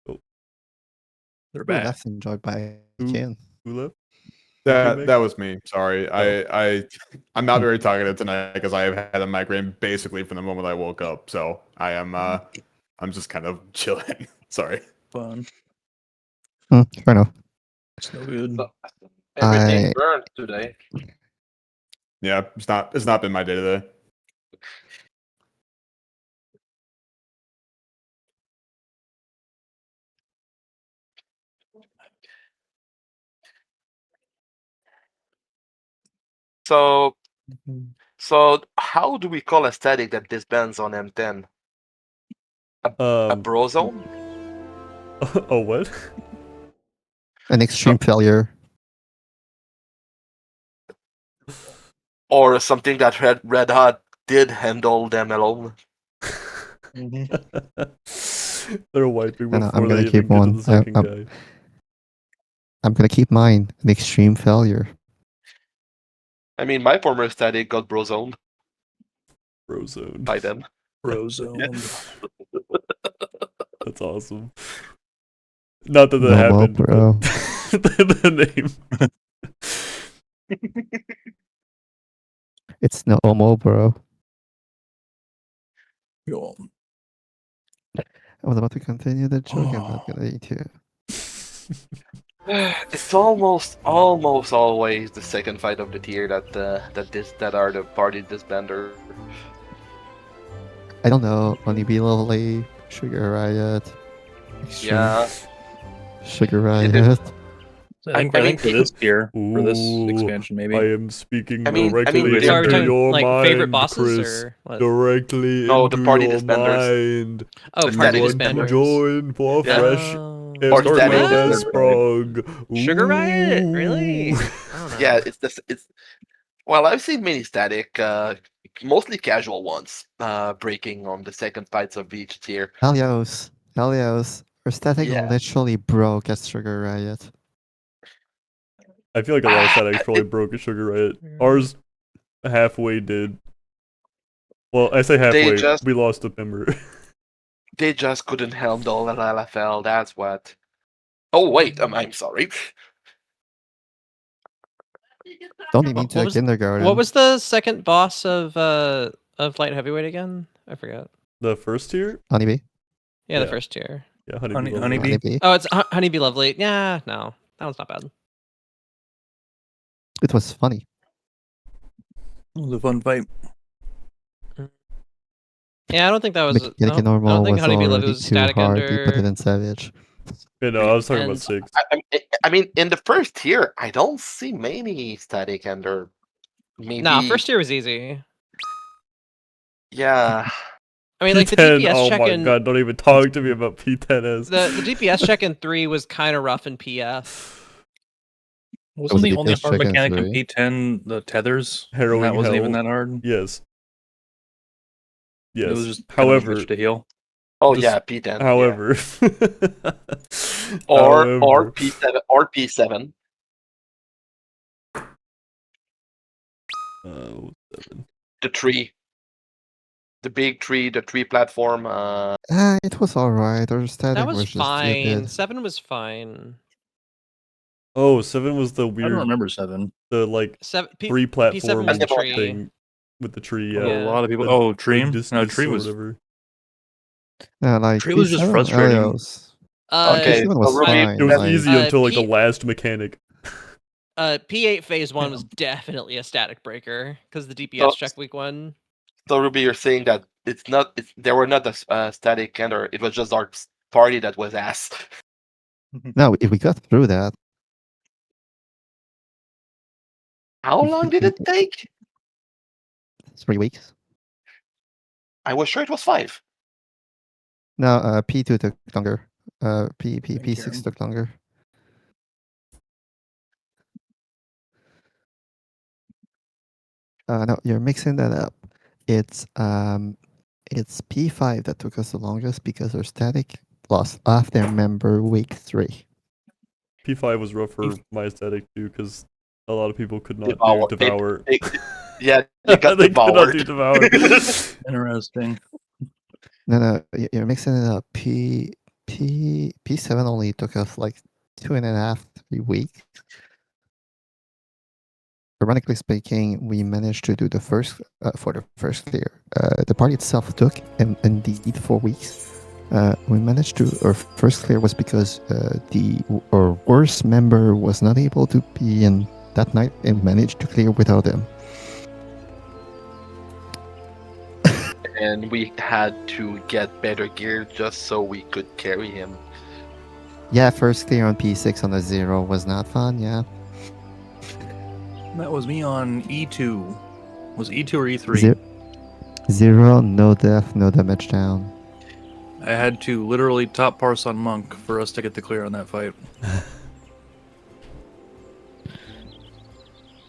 They're Who back. left and joined by Who? Ken? Who left? That was me. Sorry, I'm not Hmm. very talkative tonight because I have had a migraine basically from the moment I woke up. So I am I'm just kind of chilling. Sorry. Fun. Fair enough. So good. So, everything I- burned today. Yeah, it's not been my day today. So how do we call a static that disbands on M10? A bro zone? Oh, what? An extreme failure. Or something that Red Hot did handle them alone? They're wiping No, no, before I'm gonna they even keep get to one. the second guy. I'm gonna keep mine. An extreme failure. I mean, my former static got bro zoned Brozone. by them. Frozone. That's awesome. Not that that No, well, happened, bro. but the name. It's no homo, bro. Yo. I was about to continue the joke. I'm not gonna eat you. It's almost always the second fight of the tier that are the party disbander. I don't know. Honeybee Lovely, Sugar Riot, Extreme, Yeah, Sugar It is- Riot. I think, I I think for mean, this tier, for this Ooh, expansion, maybe. I am speaking I mean, directly they're- So are we into talking your like mind, favorite bosses Chris. or what? Directly No, into the party your disbanders. mind. Oh, the party You static want to disbanders. join for Yeah. fresh Oh. Or static employment disbanders. Prog. Sugar Riot? Really? Ooh. I don't know. Yeah, it's. Well, I've seen many static, mostly casual ones, breaking on the second fights of each tier. Helios. Our static Yeah. literally broke at Sugar Riot. I feel like a lot of Ah, statics probably broke a Sugar Riot. Ours halfway did. Well, I say halfway. just- We lost a member. They just couldn't handle an LFL. That's what. Oh wait, I'm sorry. Don't need me What to a was- kindergarten. What was the second boss of light heavyweight again? I forgot. The first tier? Honeybee? Yeah, the Yeah. first tier. Yeah, Honeybee. Lovely. Honeybee? Honeybee. Oh, it's Honeybee Lovely. Yeah, no, that one's not bad. It was funny. It was a fun fight. Yeah, I don't think that was. Getting I a normal don't think was Honeybee Lovely already was too static hard. You put it under. in Savage. Yeah, no, I was talking And- about 6. I mean, in the first tier, I don't see many static under. Maybe. Nah, first tier was easy. Yeah. I mean, like the P10, DPS oh check my in god, don't even talk to me about P10s. the DPS check in 3 was kind of rough in PF. Wasn't was the the only DPS hard check in mechanic in three. P10 the tethers? And Harrowing that wasn't Hell. even that hard. Yes. Yes. It was just kind of a however, switch to heal. Oh Just- yeah, P10. yeah. however, Or however, P7 or P7. The tree. The big tree, the tree platform. It was alright. Our static That was just fine. stupid. 7 was fine. oh, 7 was the I don't weird, remember 7. the like 7 free platform was the tree. thing with the tree. A Yeah, Yeah. lot of people. The- Oh, Tree. No, Discus Tree or was. whatever. Yeah, like Tree was just P7 frustrating. Helios. Okay, P7 so was Ruby- fine. It was like- easy until like the P- last mechanic. P8 phase 1 was definitely a static breaker because the DPS check week 1. So Ruby, you're saying that there were not a static ender. It was just our party that was ass. No, if we got through that, How long did it take? 3 weeks. I was sure it was 5. No, P2 took longer. P6 Karen. took longer. No, you're mixing that up. It's P5 that took us the longest because our static lost half their member week 3. P5 was rough for my aesthetic too, because a lot of people could not Devour. do devour. Yeah, you got They could not do devoured. devour. Interesting. No, you're mixing it up. P7 only took us like 2.5, 3 weeks. Ironically speaking, we managed to do the first for the first clear. The party itself took indeed 4 weeks. We managed to. Our first clear was because our worst member was not able to be in that night and managed to clear without him. And we had to get better gear just so we could carry him. Yeah, first clear on P6 on the 0 was not fun. Yeah. That was me on E2. Was E2 or E3? 0, no death, no damage down. I had to literally top parse on Monk for us to get the clear on that fight.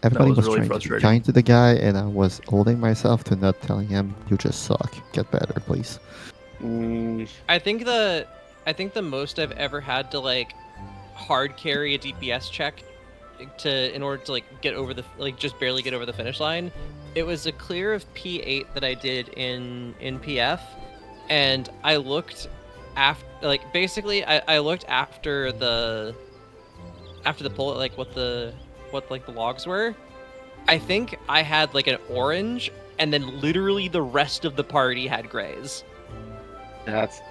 Everybody was was really trying to be frustrating. kind to the guy, and I was holding myself to not telling him, "You just suck. Get better, please." I think the most I've ever had to like hard carry a DPS check in order to like get over the just barely get over the finish line. It was a clear of P8 that I did in PF, and I looked after I looked after the pull at what the logs were. I think I had like an orange, and then literally the rest of the party had grays. That's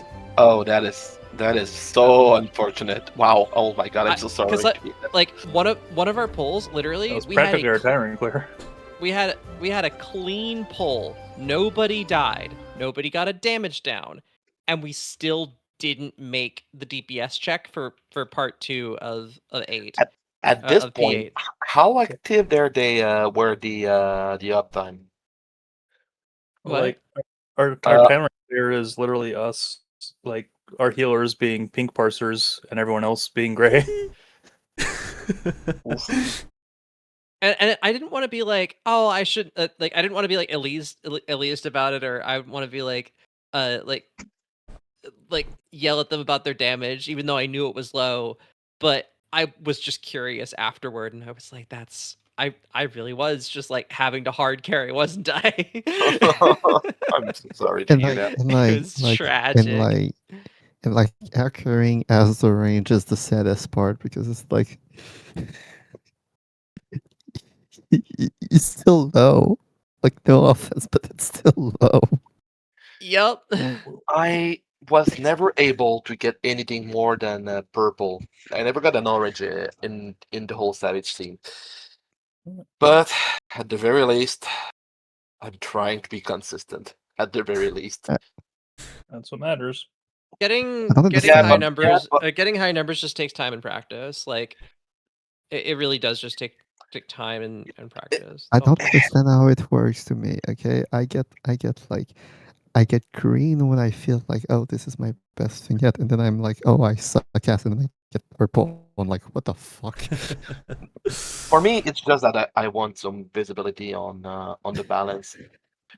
that is so unfortunate. Wow. Oh my god, I'm so sorry. Because like one of our pulls, literally, That was we had practically our tiring clear. we had a clean pull. Nobody died. Nobody got a damage down, and we still didn't make the DPS check for part 2 of 8 At this of point, P8. how active were the uptime? What? Like our Uh, timer clear is literally us, like our healers being pink parsers and everyone else being gray. And I didn't want to be like, oh, I should like I didn't want to be like Elise about it, or I want to be like yell at them about their damage, even though I knew it was low. But I was just curious afterward, and I was like, that's I really was just like having to hard carry, wasn't I? I'm so sorry to And hear like, that. and It like, was like, tragic. and like, accurating as the range is the saddest part because it's like, it's still low. Like, no offense, but it's still low. Yep. I was never able to get anything more than purple. I never got an orange in the whole Savage scene. But at the very least, I'm trying to be consistent. At the very least. That's what matters. Getting I don't understand. high numbers, but- getting high numbers just takes time and practice. Like it really does just take time and practice. I That's all. don't understand how it works to me. Okay, I get like, I get green when I feel like, oh, this is my best thing yet, and then I'm like, oh, I suck ass, and then I get purple. I'm like, what the fuck? For me, it's just that I want some visibility on the balance.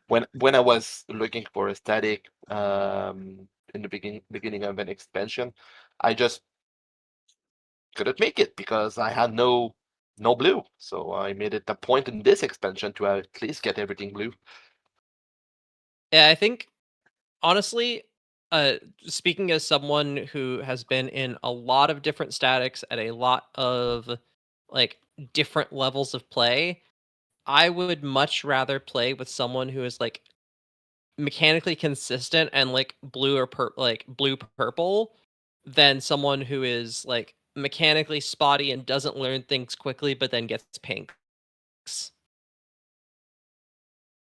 When I was looking for a static in the beginning of an expansion, I just couldn't make it because I had no blue. So I made it a point in this expansion to at least get everything blue. Yeah, I think honestly, speaking as someone who has been in a lot of different statics at a lot of like different levels of play, I would much rather play with someone who is like mechanically consistent and like blue purple than someone who is like mechanically spotty and doesn't learn things quickly but then gets pinks.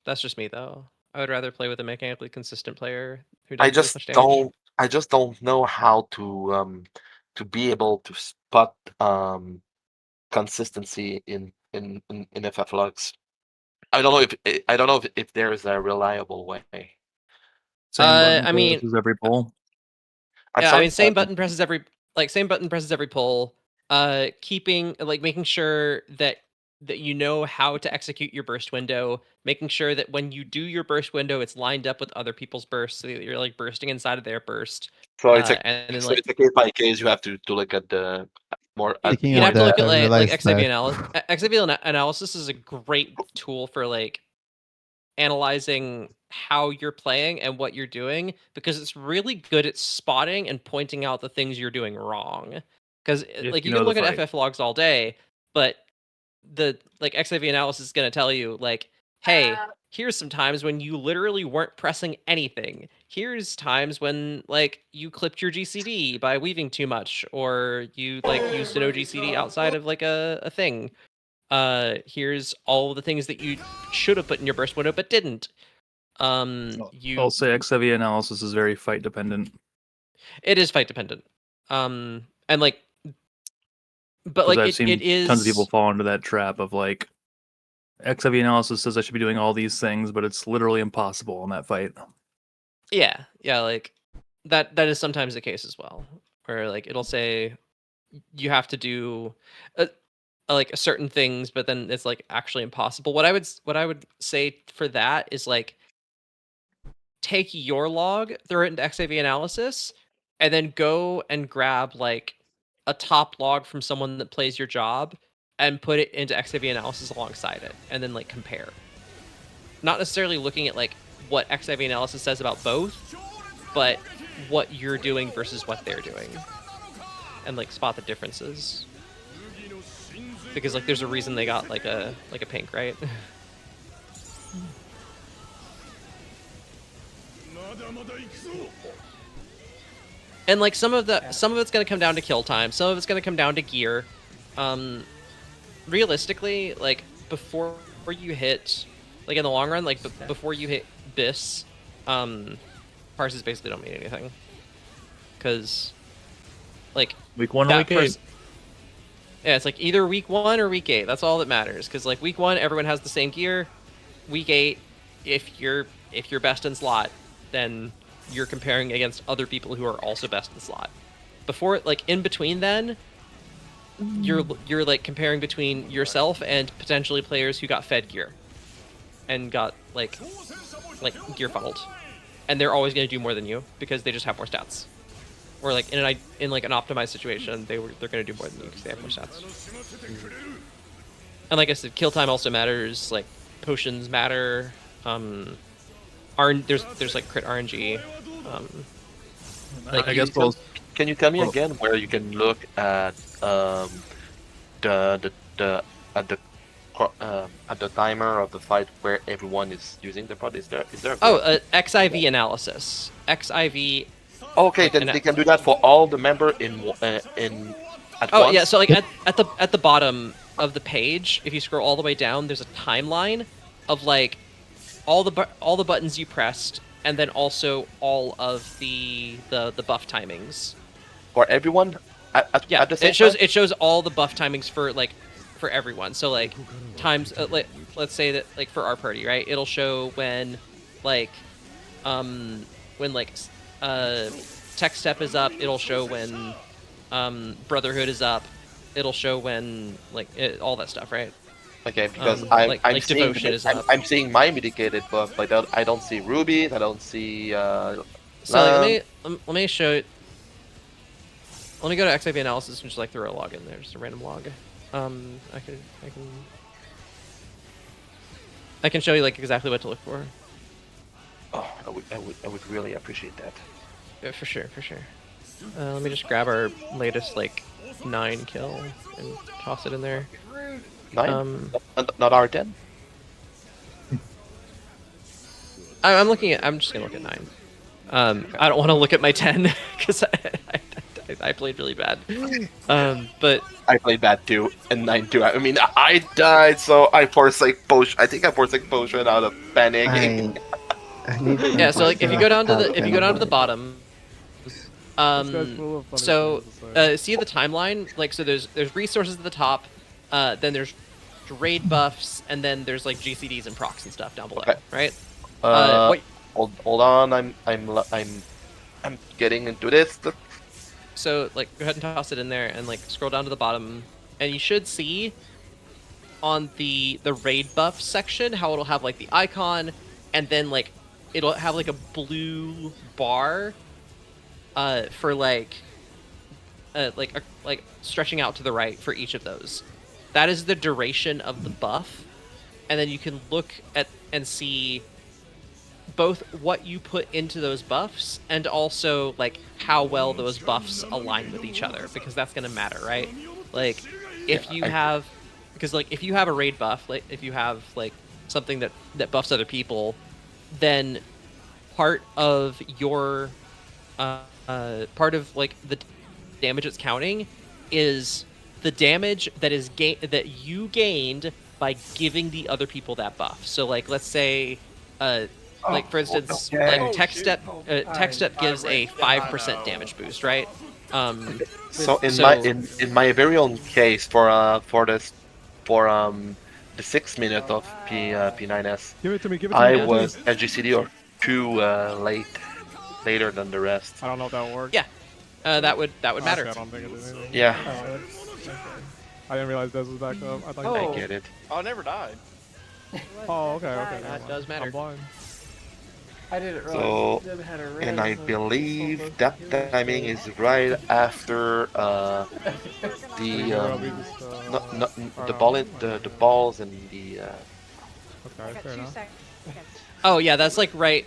That's just me though. I would rather play with a mechanically consistent player who I doesn't do as just much damage. don't know how to be able to spot consistency in FF logs. I don't know if there is a reliable way. Same button I mean, presses every pull. I'm yeah, I sorry. mean, same button presses every pull. Keeping like making sure that you know how to execute your burst window, making sure that when you do your burst window, it's lined up with other people's bursts, so that you're like bursting inside of their burst. So And then like it's a case by case. You have to look at the more at Speaking you'd of have to that, look at I like realized XIV that analysis. XIV analysis is a great tool for like analyzing how you're playing and what you're doing because it's really good at spotting and pointing out the things you're doing wrong. Because If like you you know can the look at fight. FF logs all day, but the like XIV analysis is going to tell you like, hey, here's some times when you literally weren't pressing anything. Here's times when like you clipped your GCD by weaving too much, or you like used an OGCD outside of like a thing. Here's all the things that you should have put in your burst window but didn't. I'll say XIV analysis is very fight dependent. It is fight dependent. And like, but Because like I've seen it is tons of people fall into that trap of like XIV analysis says I should be doing all these things, but it's literally impossible in that fight. Yeah, like that is sometimes the case as well, where like it'll say you have to do like certain things, but then it's like actually impossible. What I would say for that is like take your log, throw it into XAV analysis, and then go and grab like a top log from someone that plays your job and put it into XAV analysis alongside it, and then like compare. Not necessarily looking at like what XIV analysis says about both, but what you're doing versus what they're doing, and like spot the differences. Because like there's a reason they got like a pink, right? And like some of it's gonna come down to kill time, some of it's gonna come down to gear. Realistically, like before you hit, like in the long run, like before you hit Biss, parses basically don't mean anything. Cause like Week 1 or week 8? Yeah, it's like either week 1 or week 8. That's all that matters. Cause like week 1, everyone has the same gear. Week 8, if you're best in slot, then you're comparing against other people who are also best in slot. Before, like in between, then you're like comparing between yourself and potentially players who got fed gear and got like gear funneled, and they're always going to do more than you because they just have more stats. Or like in like an optimized situation, they're going to do more than you because they have more stats. And like I said, kill time also matters. Like potions matter. There's like crit RNG. Like, I guess both. Can you tell me again where you can look at the timer of the fight where everyone is using the pod? Is there? XIV analysis. XIV. Okay, then they can do that for all the member at once. Oh yeah, so like at the bottom of the page, if you scroll all the way down, there's a timeline of like all the buttons you pressed, and then also all of the buff timings. For everyone? At the same time? It shows all the buff timings for everyone. So like times let's say that like for our party, right? It'll show when Tech Step is up, it'll show when Brotherhood is up, it'll show when all that stuff, right? Okay, because I'm seeing my mitigated buff, but I don't see rubies, I don't see so let me show it. Let me go to XIV analysis and just like throw a log in there, just a random log. I can show you like exactly what to look for. Oh, I would really appreciate that. Yeah, for sure. Let me just grab our latest 9 kill and toss it in there. 9? Not R10? I'm just gonna look at 9. I don't want to look at my 10 because I played really bad. But I played bad too, and 9 too. I mean, I died, so I forsake potion. I think I forsake potion out of panic. Yeah, so like if you go down to the bottom, so see the timeline, so there's resources at the top, then there's raid buffs, and then there's like GCDs and procs and stuff down below, right? Hold on, I'm getting into this. So go ahead and toss it in there, and scroll down to the bottom, and you should see on the raid buff section how it'll have the icon, and then it'll have a blue bar for stretching out to the right for each of those. That is the duration of the buff, and then you can look at and see both what you put into those buffs and also how well those buffs align with each other, because that's going to matter, right? If you have a raid buff, if you have something that buffs other people, then part of your the damage it's counting is the damage that you gained by giving the other people that buff. So let's say for instance, Tech Step gives a 5% damage boost, right? So in my very own case for the 6 minute of P9S, give it to me. I was at GCD or 2 later than the rest. I don't know if that will work. Yeah, that would matter. I don't think it did anything. Yeah. I didn't realize this was back up. I thought I get it. Oh, I never died. Oh, okay. That does matter. I'm blind. I didn't realize. So, and I believe that timing is right after the balls and the. Okay, fair enough. Oh yeah, that's right.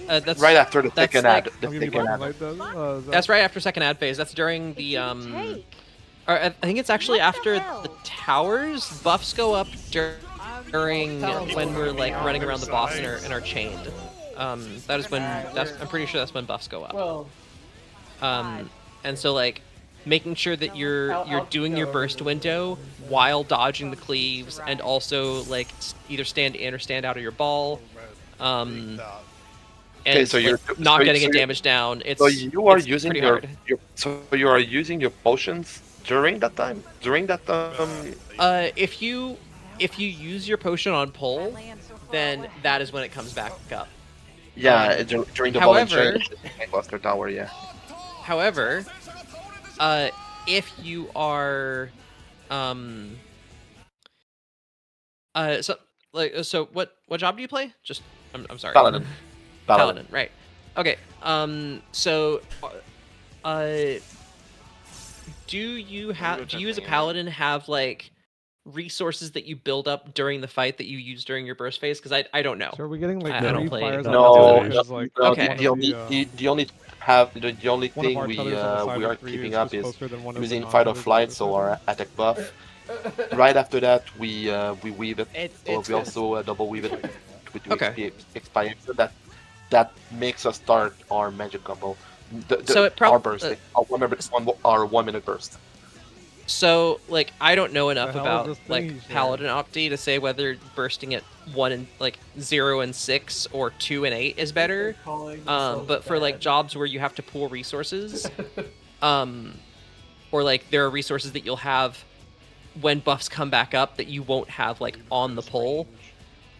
That's right after the second ad. That's right after second ad phase. That's during the Or I think it's actually after the towers. Buffs go up during when we're running around the boss and are chained. That is when I'm pretty sure that's when buffs go up. Well, And so like making sure that you're doing your burst window while dodging the cleaves, and also like either stand in or stand out of your ball. And so like, you're not getting so it you're- damaged down. It's So you are it's using pretty your, hard. so you are using your potions during that time? During that If you use your potion on pull, then that is when it comes back up. yeah, during the ball and chain However, Buster Tower, yeah. however, if you are, so what job do you play? Just I'm sorry. Paladin. Paladin, right? Okay. So, do you as a paladin have like resources that you build up during the fight that you use during your burst phase? Because I don't know. So are we getting like I don't three play. fires on No, the because like Okay. the only the only the only one of thing our we tethers on the side we of are three keeping is up just is closer than one of the using fight or non-tethers flight, on so the our attack buff. Right after that, we weave it. So It's we also double weave it with Okay. expiration. That makes us start our magic combo. So it Our prob- bursting, our 1 minute burst. So, like, I don't know enough The hell is about this like thing he's Paladin Opti to say whether bursting at 0 and 6 or 2 and 8 is better. But for like jobs where you have to pool resources, or like there are resources that you'll have when buffs come back up that you won't have like on the pull.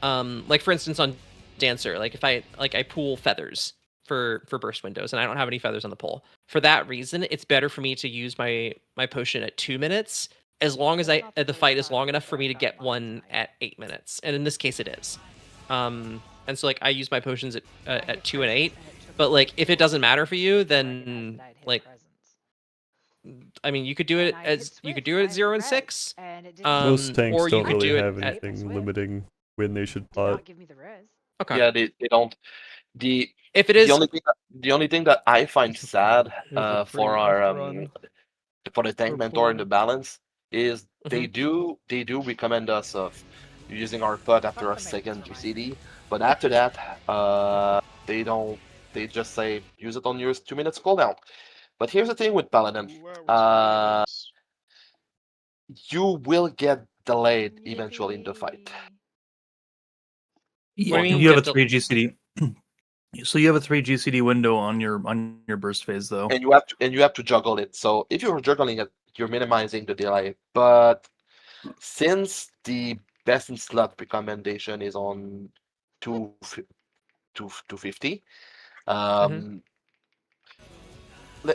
Like for instance on Dancer, like if I pool feathers for burst windows, and I don't have any feathers on the pull. For that reason, it's better for me to use my potion at 2 minutes, as long as the fight is long enough for me to get one at 8 minutes, and in this case it is. And so like I use my potions at 2 and 8, but like if it doesn't matter for you, then like I mean you could do it at 0 and 6. Most tanks or you don't could really do it have at anything limiting when they should pot. Okay. Yeah, they don't. The If it is the only thing that I find sad Here's a for free our rest run for the tank for mentor in the pulling. balance is they do recommend us of using our pot after a second GCD, but after that they don't. They just say use it on your 2 minutes cooldown. But here's the thing with Paladin, you will get delayed eventually in the fight. What do you mean You have a get 3 GCD. So you have a 3 GCD window on your burst phase though. And you have to juggle it. So if you're juggling it, you're minimizing the delay. But since the best in slot recommendation is on 250,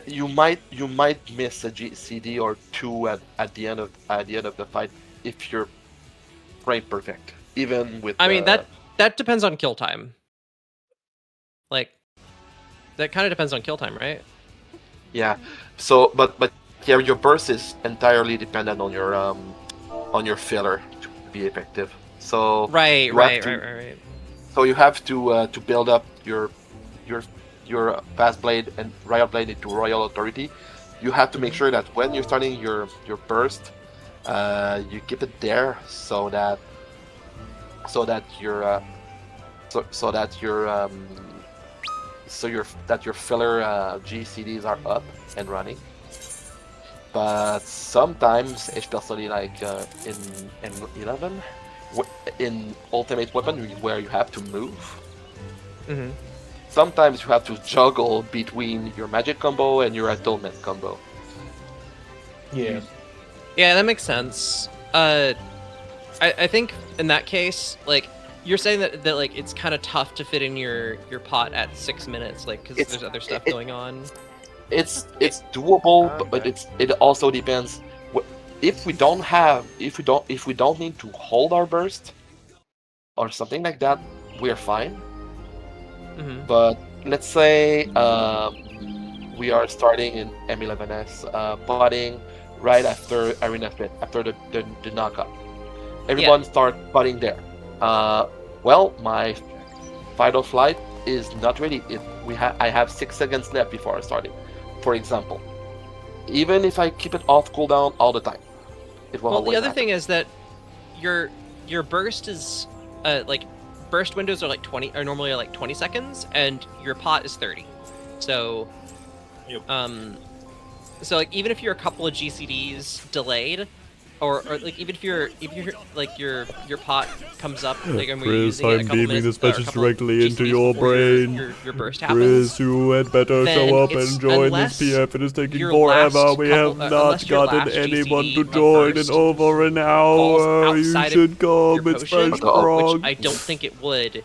you might miss a GCD or two at the end of the fight if you're frame perfect. Even with I mean that depends on kill time. Like that kind of depends on kill time, right? Yeah. So but yeah, your burst is entirely dependent on your filler to be effective. So Right. So you have to build up your fast blade and riot blade into royal authority. You have to make sure that when you're starting your burst, you keep it there so that your filler GCDs are up and running. But sometimes, especially like in 11, in ultimate weapon where you have to move, sometimes you have to juggle between your magic combo and your atonement combo. Yeah. Yeah, that makes sense. I think in that case, like you're saying that like it's kind of tough to fit in your pot at 6 minutes, like because there's other stuff going on. It's doable, but it also depends. If we don't need to hold our burst or something like that, we're fine. But let's say we are starting in M11S potting right after Arena Fit, after the knockout. Everyone start potting there. Well, my fight or flight is not ready. I have 6 seconds left before I start it. For example, even if I keep it off cooldown all the time, it will Well, always the other happen. thing is that your burst is like burst windows are like 20 are normally like 20 seconds, and your pot is 30. So So like even if you're a couple of GCDs delayed, or like even if you're like your pot comes up like and we're Chris, using it a I'm couple beaming minutes this or a message couple directly into GCDs your before brain. your burst Chris, happens, you had better then show up it's and join unless this PF. It is taking your forever. last We couple- have unless not your gotten last anyone GCD to of join in burst over an falls hour. You outside of should your come. It's potion, first which Prog. I don't think it would.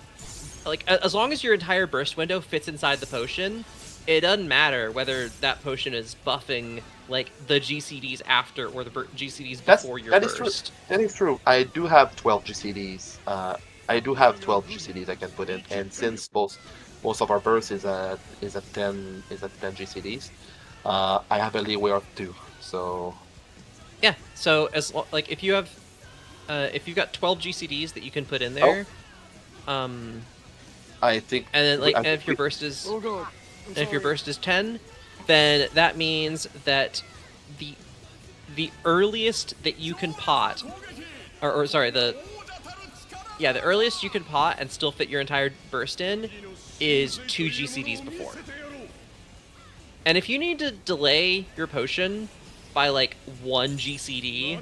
Like as long as your entire burst window fits inside the potion, it doesn't matter whether that potion is buffing like the GCDs after or the GCDs before your That is true. burst. That is true. I do have 12 GCDs. I do have 12 GCDs I can put in, and since most of our burst is at 10 GCDs, I have a leeway of 2. So Yeah. So like if you have if you've got 12 GCDs that you can put in there, I think. and then like I and if think your we- burst is if your burst is 10, then that means that the earliest that you can pot, or sorry, the earliest you can pot and still fit your entire burst in is 2 GCDs before. And if you need to delay your potion by like 1 GCD,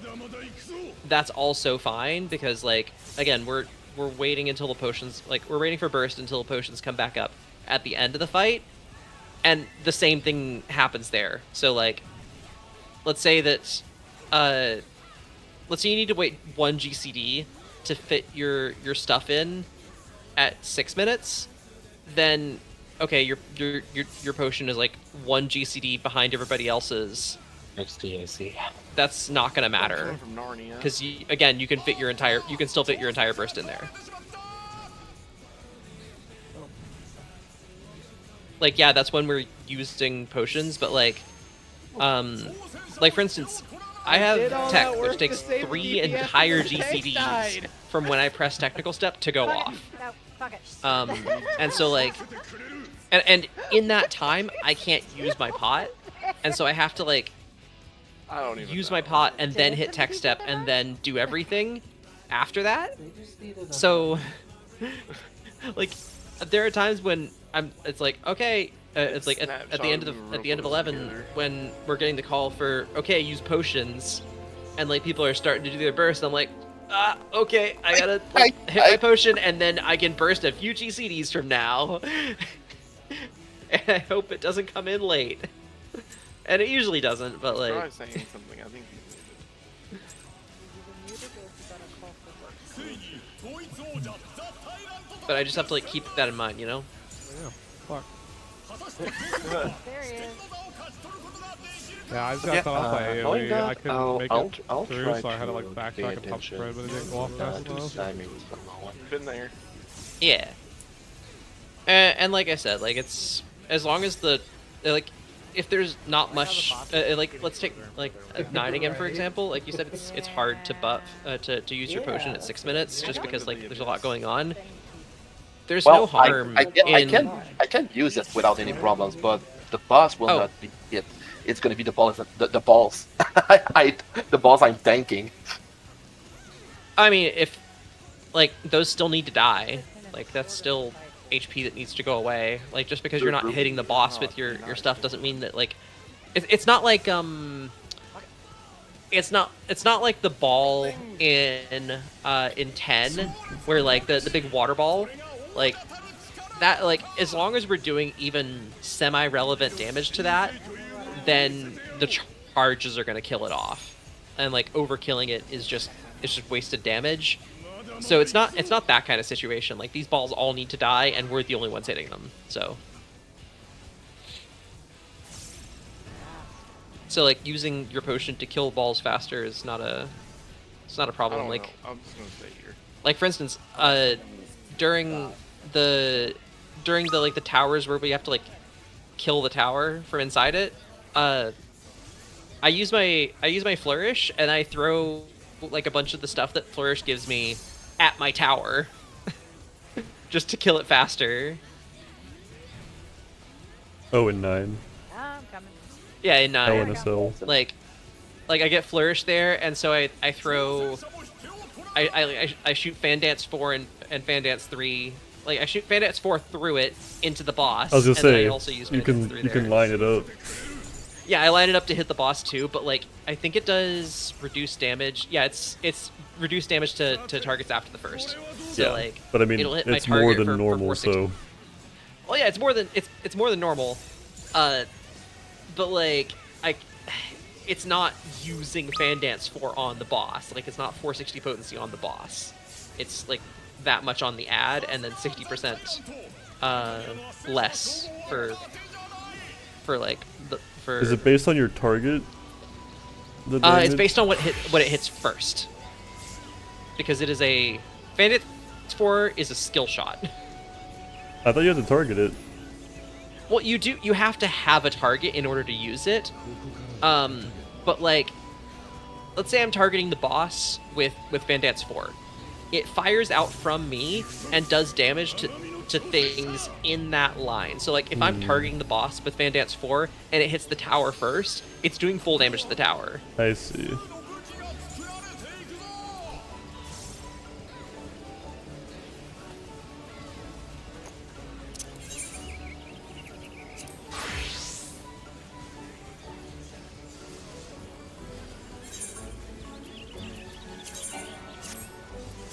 that's also fine because like again we're waiting until the potions we're waiting for burst until the potions come back up at the end of the fight, and the same thing happens there. So like let's say that let's say you need to wait 1 GCD to fit your stuff in at 6 minutes, then okay, your potion is like 1 GCD behind everybody else's. I see. That's not gonna matter From Narnia. because you can still fit your entire burst in there. Like yeah, that's when we're using potions, but like for instance, I have tech which takes 3 entire GCDs from when I press technical step to go off. And so like and in that time I can't use my pot, and so I have to like I don't even use know. my pot and then hit tech step and then do everything after that. So like there are times when it's like okay, it's like at the end of 11 when we're getting the call for okay, use potions, and like people are starting to do their burst. I'm like okay, I gotta hit my potion and then I can burst a few GCDs from now. And I hope it doesn't come in late. And it usually doesn't, but like Try saying something. I think but I just have to like keep that in mind, you know? Yeah. Fuck. There he is. Yeah, I just got thought off by AoE. I couldn't I'll- make I'll- it I'll through, try so I had to like to backtrack pay and top attention spread, but it didn't go off fast enough. been there. Yeah. And like I said, like it's as long as the like if there's not much like let's take like igniting him for example. Like you said, it's hard to buff to use your potion at 6 minutes just because like there's a lot going on. There's no harm I in can use it without any problems, but the boss will Oh. not be it. It's gonna be the balls. The balls. The balls I'm tanking. I mean, if like those still need to die, like that's still HP that needs to go away. Like just because you're not hitting the boss with your stuff doesn't mean that like it's not like it's not like the ball in 10 where like the big water ball, like that, like as long as we're doing even semi-relevant damage to that, then the charges are gonna kill it off, and like overkilling it is just wasted damage. So it's not that kind of situation. Like these balls all need to die, and we're the only ones hitting them. So like using your potion to kill balls faster is not a problem. I don't Like know. I'm just gonna stay here. like for instance, during the like the towers where we have to like kill the tower from inside it, I use my flourish and I throw like a bunch of the stuff that flourish gives me at my tower just to kill it faster. Oh, and 9. I'm coming. Yeah, and LNSL. like I get flourish there, and so I throw I shoot Fan Dance 4 and Fan Dance 3 Like I shoot Fan Dance 4 through it into the boss. I was gonna and then say I also use you Fan Dance can 3 you there. can line it up. Yeah, I line it up to hit the boss too, but like I think it does reduced damage. Yeah, it's reduced damage to targets after the first. So Yeah, like, but I mean it'll hit my it's more target than for normal, 460. so Well, yeah, it's more than normal. But like it's not using Fan Dance 4 on the boss. Like it's not 460 potency on the boss. It's like that much on the ad, and then 60% less for like the for. is it based on your target? The It's damage? based on what it hits first, because it is a Fan Dance 4 is a skill shot. I thought you had to target it. Well, you do. You have to have a target in order to use it. But like, let's say I'm targeting the boss with Fan Dance 4. It fires out from me and does damage to things in that line. So like, if I'm targeting the boss with Fan Dance 4 and it hits the tower first, it's doing full damage to the tower. I see.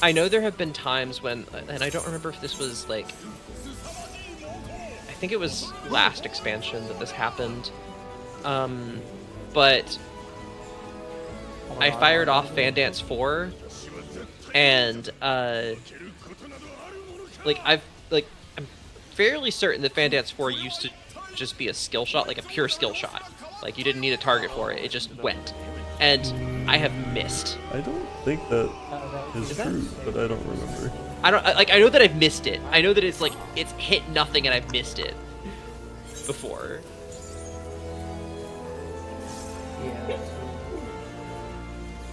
I know there have been times when, and I don't remember if this was like, I think it was last expansion that this happened, but I fired off Fan Dance 4, and I'm fairly certain that Fan Dance 4 used to just be a skill shot, like a pure skill shot. Like you didn't need a target for it; it just went. And I have missed. I don't think that is true, but I don't remember. I know that I've missed it. I know that it's hit nothing and I've missed it before.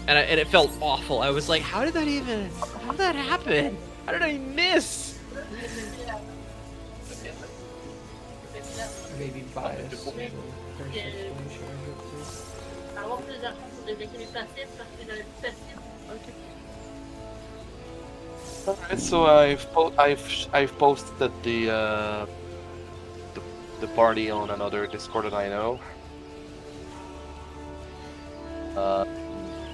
And it felt awful. I was like, how did that happen? How did I miss? Maybe bias. Alright, so I've posted the party on another Discord that I know.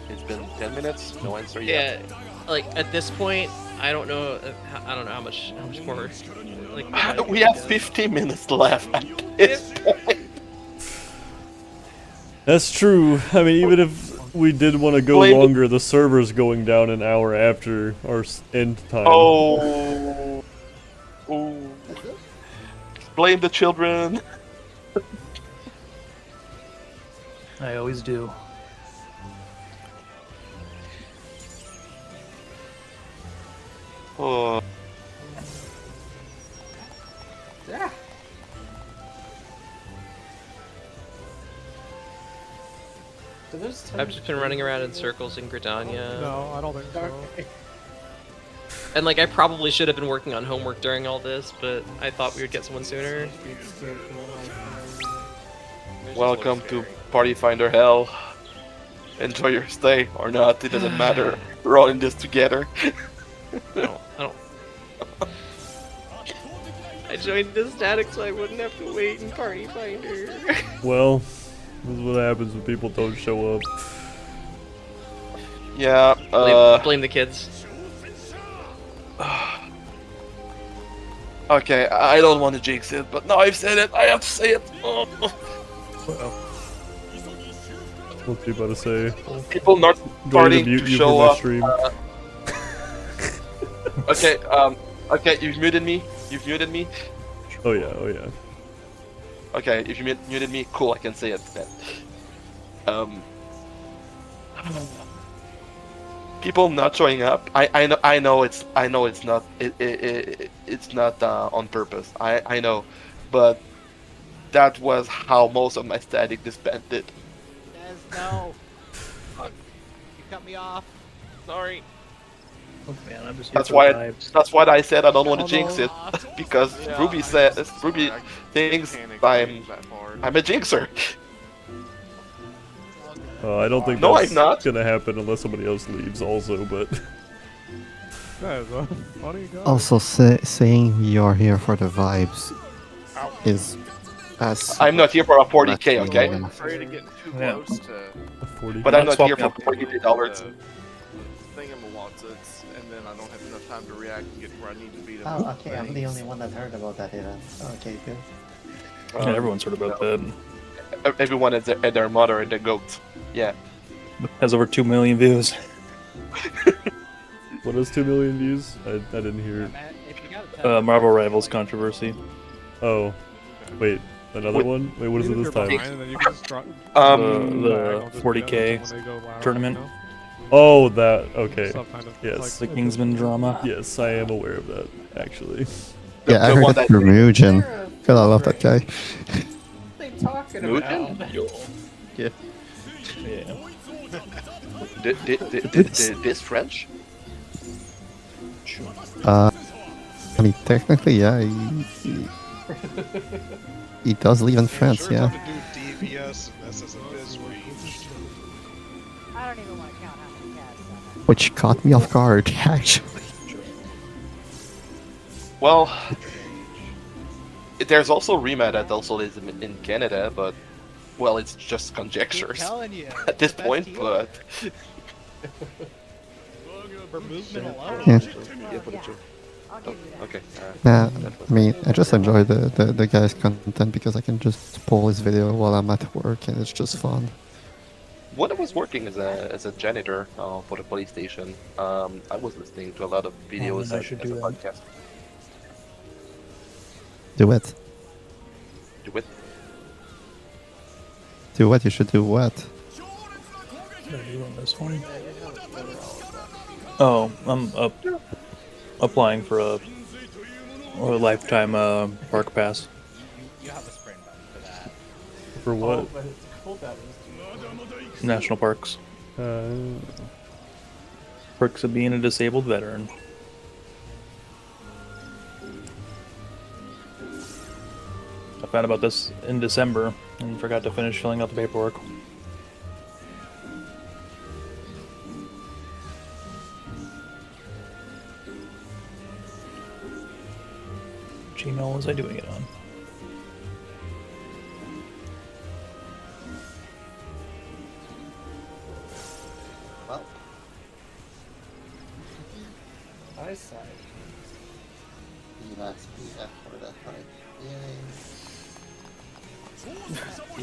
It's been 10 minutes, no answer yet. Yeah, like at this point, I don't know how much more. Like We have 15 minutes left at this point. That's true. I mean, even if we did want to go longer, the server's going down an hour after our end time. Oh. Ooh. Blame the children. I always do. Oh. Yeah. I've just been running around in circles in Gridania. No, I don't think so. And like I probably should have been working on homework during all this, but I thought we would get someone sooner. Welcome to Party Finder Hell. Enjoy your stay or not, it doesn't matter. We're all in this together. I don't. I joined the static so I wouldn't have to wait in Party Finder. Well, this is what happens when people don't show up. Yeah, blame the kids. Okay, I don't want to jinx it, but now I've said it, I have to say it. Oh. What's he about to say? People not Going to starting mute to you show from my up. stream. Okay, you've muted me. You've muted me. Oh yeah, oh yeah. Okay, if you muted me, cool, I can say it then. People not showing up. I know it's not it's not on purpose. I know, but that was how most of my static disbanded. No. You cut me off. Sorry. Oh man, I'm just That's why I said I don't want to jinx it because Ruby thinks I'm a jinxer. I don't think No, that's I'm not. gonna happen unless somebody else leaves also, but That is a funny guy. Also, saying you're here for the vibes is as. I'm not here for a 40k, much okay? I'm afraid of getting too Yeah. close to A 40. But I'm Not not here swapping for up. $40. the thingamawatses, and then I don't have enough time to react and get where I need to be to Oh, move okay, I'm the things. only one that heard about that event. Okay, good. Yeah, everyone's heard about that. Everyone and their mother and their goat. Yeah. Has over 2 million views. What is 2 million views? I didn't hear. Matt, if you got a Marvel Rivals controversy. Oh, wait, another Wait. one? Wait, what is it Even this if you're time? behind, and then you can just drop The just 40K beat them when they go wild, tournament. you know? Oh, that. Okay. Stuff kind of, Yes. The Kingsman drama. Yes, I am aware of that, actually. Yeah, I the heard one that that- from Mugen. God, I love that guy. they talking Mugen? Yeah. This French? I mean, technically, yeah, he does live in France, sure yeah. to do DPS and SSFS range. I don't even want to count how many cats I have. Which caught me off guard, actually. Well, there's also Rima that also lives in Canada, but well, it's just I'm conjectures telling you. at this the best point. team But for movement alone. Yeah. yeah, but it's I'll give you that. okay. Nah, I mean, I just enjoy the guy's content because I can just pull his video while I'm at work and it's just fun. When I was working as a janitor for the police station, I was listening to a lot of videos I as should a do that. podcast. Do it. Do it. Do what? You should do what? What are you on this one? Oh, I'm applying for a lifetime park pass. You have a sprint button for that. For what? National parks. Uh, Perks of being a disabled veteran. I found about this in December and forgot to finish filling out the paperwork. Which email was I doing it on? Well, Eyesight. that's F for that fight. Yay.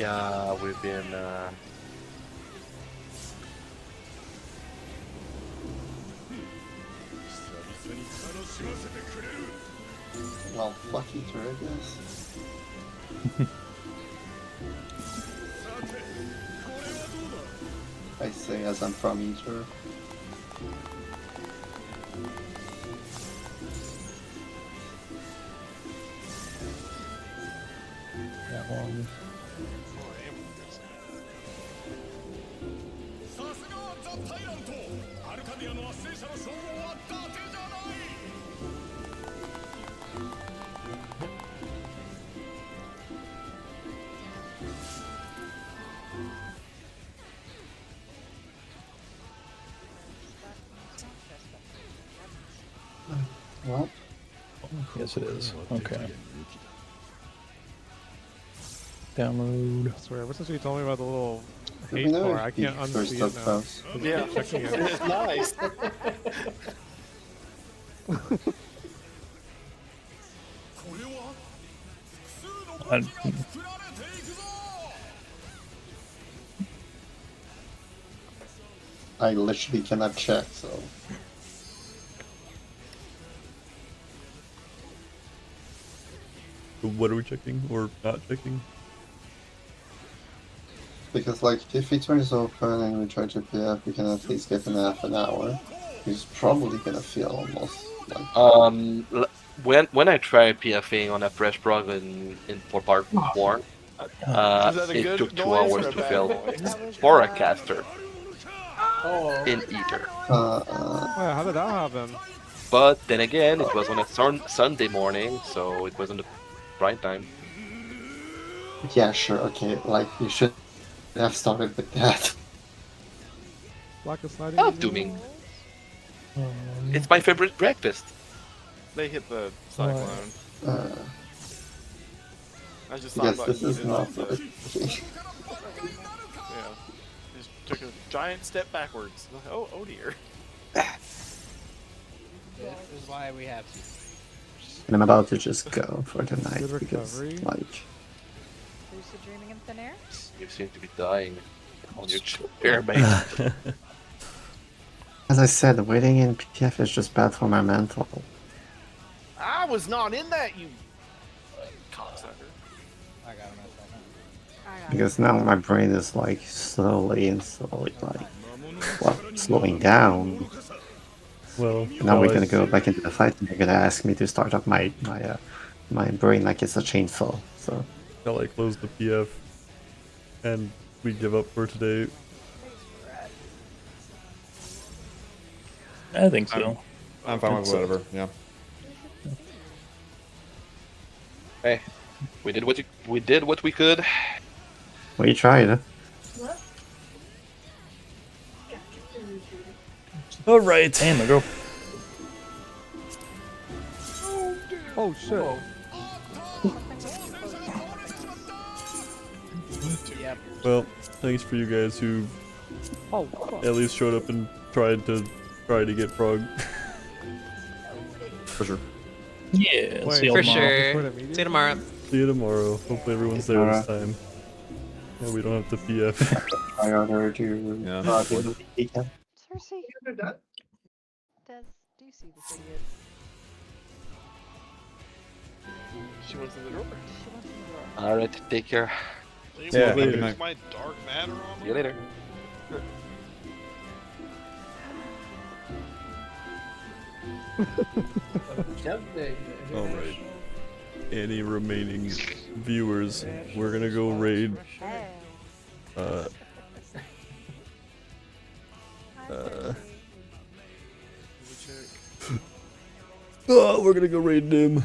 Yeah, we've been. Well, fuck Eater, I guess. I say as I'm from Eater. That one. Well, Yes, it is. Okay. Download. I swear, ever since you told me about the little we hate know bar, I if can't Eater unsee stuff it now. comes. Yeah, checking it. It's nice. I, I literally cannot check, so. what are we checking or not checking? Because, like, if Eater is open and we try to PF, we can at least get in half an hour. He's probably gonna feel almost like. When I tried PFing on a fresh Prog in for Part 4, Is that a it good took 2 noise hours or a to bad fill noise? for a caster Oh. in Ether. Yeah, how did that happen? But then again, it was on a Sunday morning, so it wasn't the right time. Yeah, sure, okay, like, you should have started with that. Black is sliding. Oh, dooming. It's my favorite breakfast. They hit the cyclone. I just thought Yes, about this is eating not off the. the. Yeah. Just took a giant step backwards. Oh dear. This is why we have to. And I'm about to just go for the night Good because, recovery. like, Lucid dreaming in thin air? You seem to be dying on your chair, mate. as I said, waiting in PTF is just bad for my mental. I was not in that, you cocksucker. I got him at second. I got Because now my brain is like slowly, like, well, slowing down. Well, Now we're I- gonna go back into the fight, and they're gonna ask me to start up my brain like it's a chainsaw. So Shall I close the PF and we give up for today? I think so. I'm fine with whatever. Yeah. Hey, we did what we could. we tried. Huh? All right. Damn, my girl. Oh shit. Yep. Well, thanks for you guys who Oh, fuck. at least showed up and tried to get Prog. For sure. Yeah. Wait, see you For tomorrow. sure. See you tomorrow. See you tomorrow. Hopefully everyone's there this time. Yeah, we don't have to PF. I order to. Yeah. Cersei. Des, do you see this idiot? She went to the door. She went in the door. Alright, take care. You Yeah, want me to later. use my dark matter on See you later. Alright. Any remaining viewers, we're gonna go raid. Hey. Uh, Hi, Cersei. oh, we're gonna go raid Nim.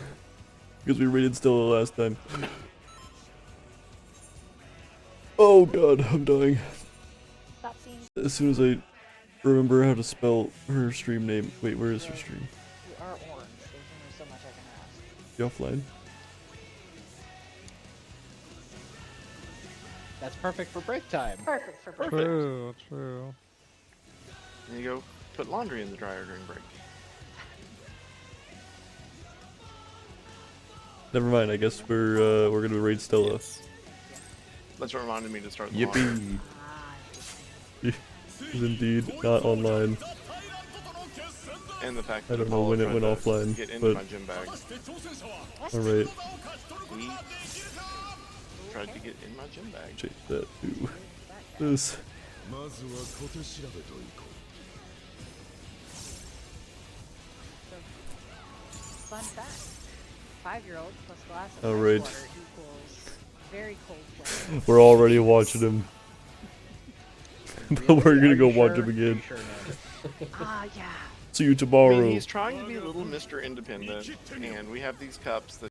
Because we raided Stella last time. Oh god, I'm dying. Stop being. As soon as I remember how to spell her stream name. Wait, where is her stream? You are orange. There's only so much I can ask. You offline? That's perfect for break time. Perfect for break. True, true. There you go. Put laundry in the dryer during break. Never mind, I guess we're gonna raid Stella. That's what reminded me to start the Yippee! Is indeed not online. And the fact I that don't know Apollo when it tried went to offline, get into but my gym bag. alright, He tried to get in my gym bag. change that to this. Fun fact. 5-year-old plus glass of All ice right. water equals very cold weather. We're already watching him. But we're gonna go watch him again. Ah, yeah. See you I tomorrow. mean, he's trying to be a little Mr. Independent, and we have these cups that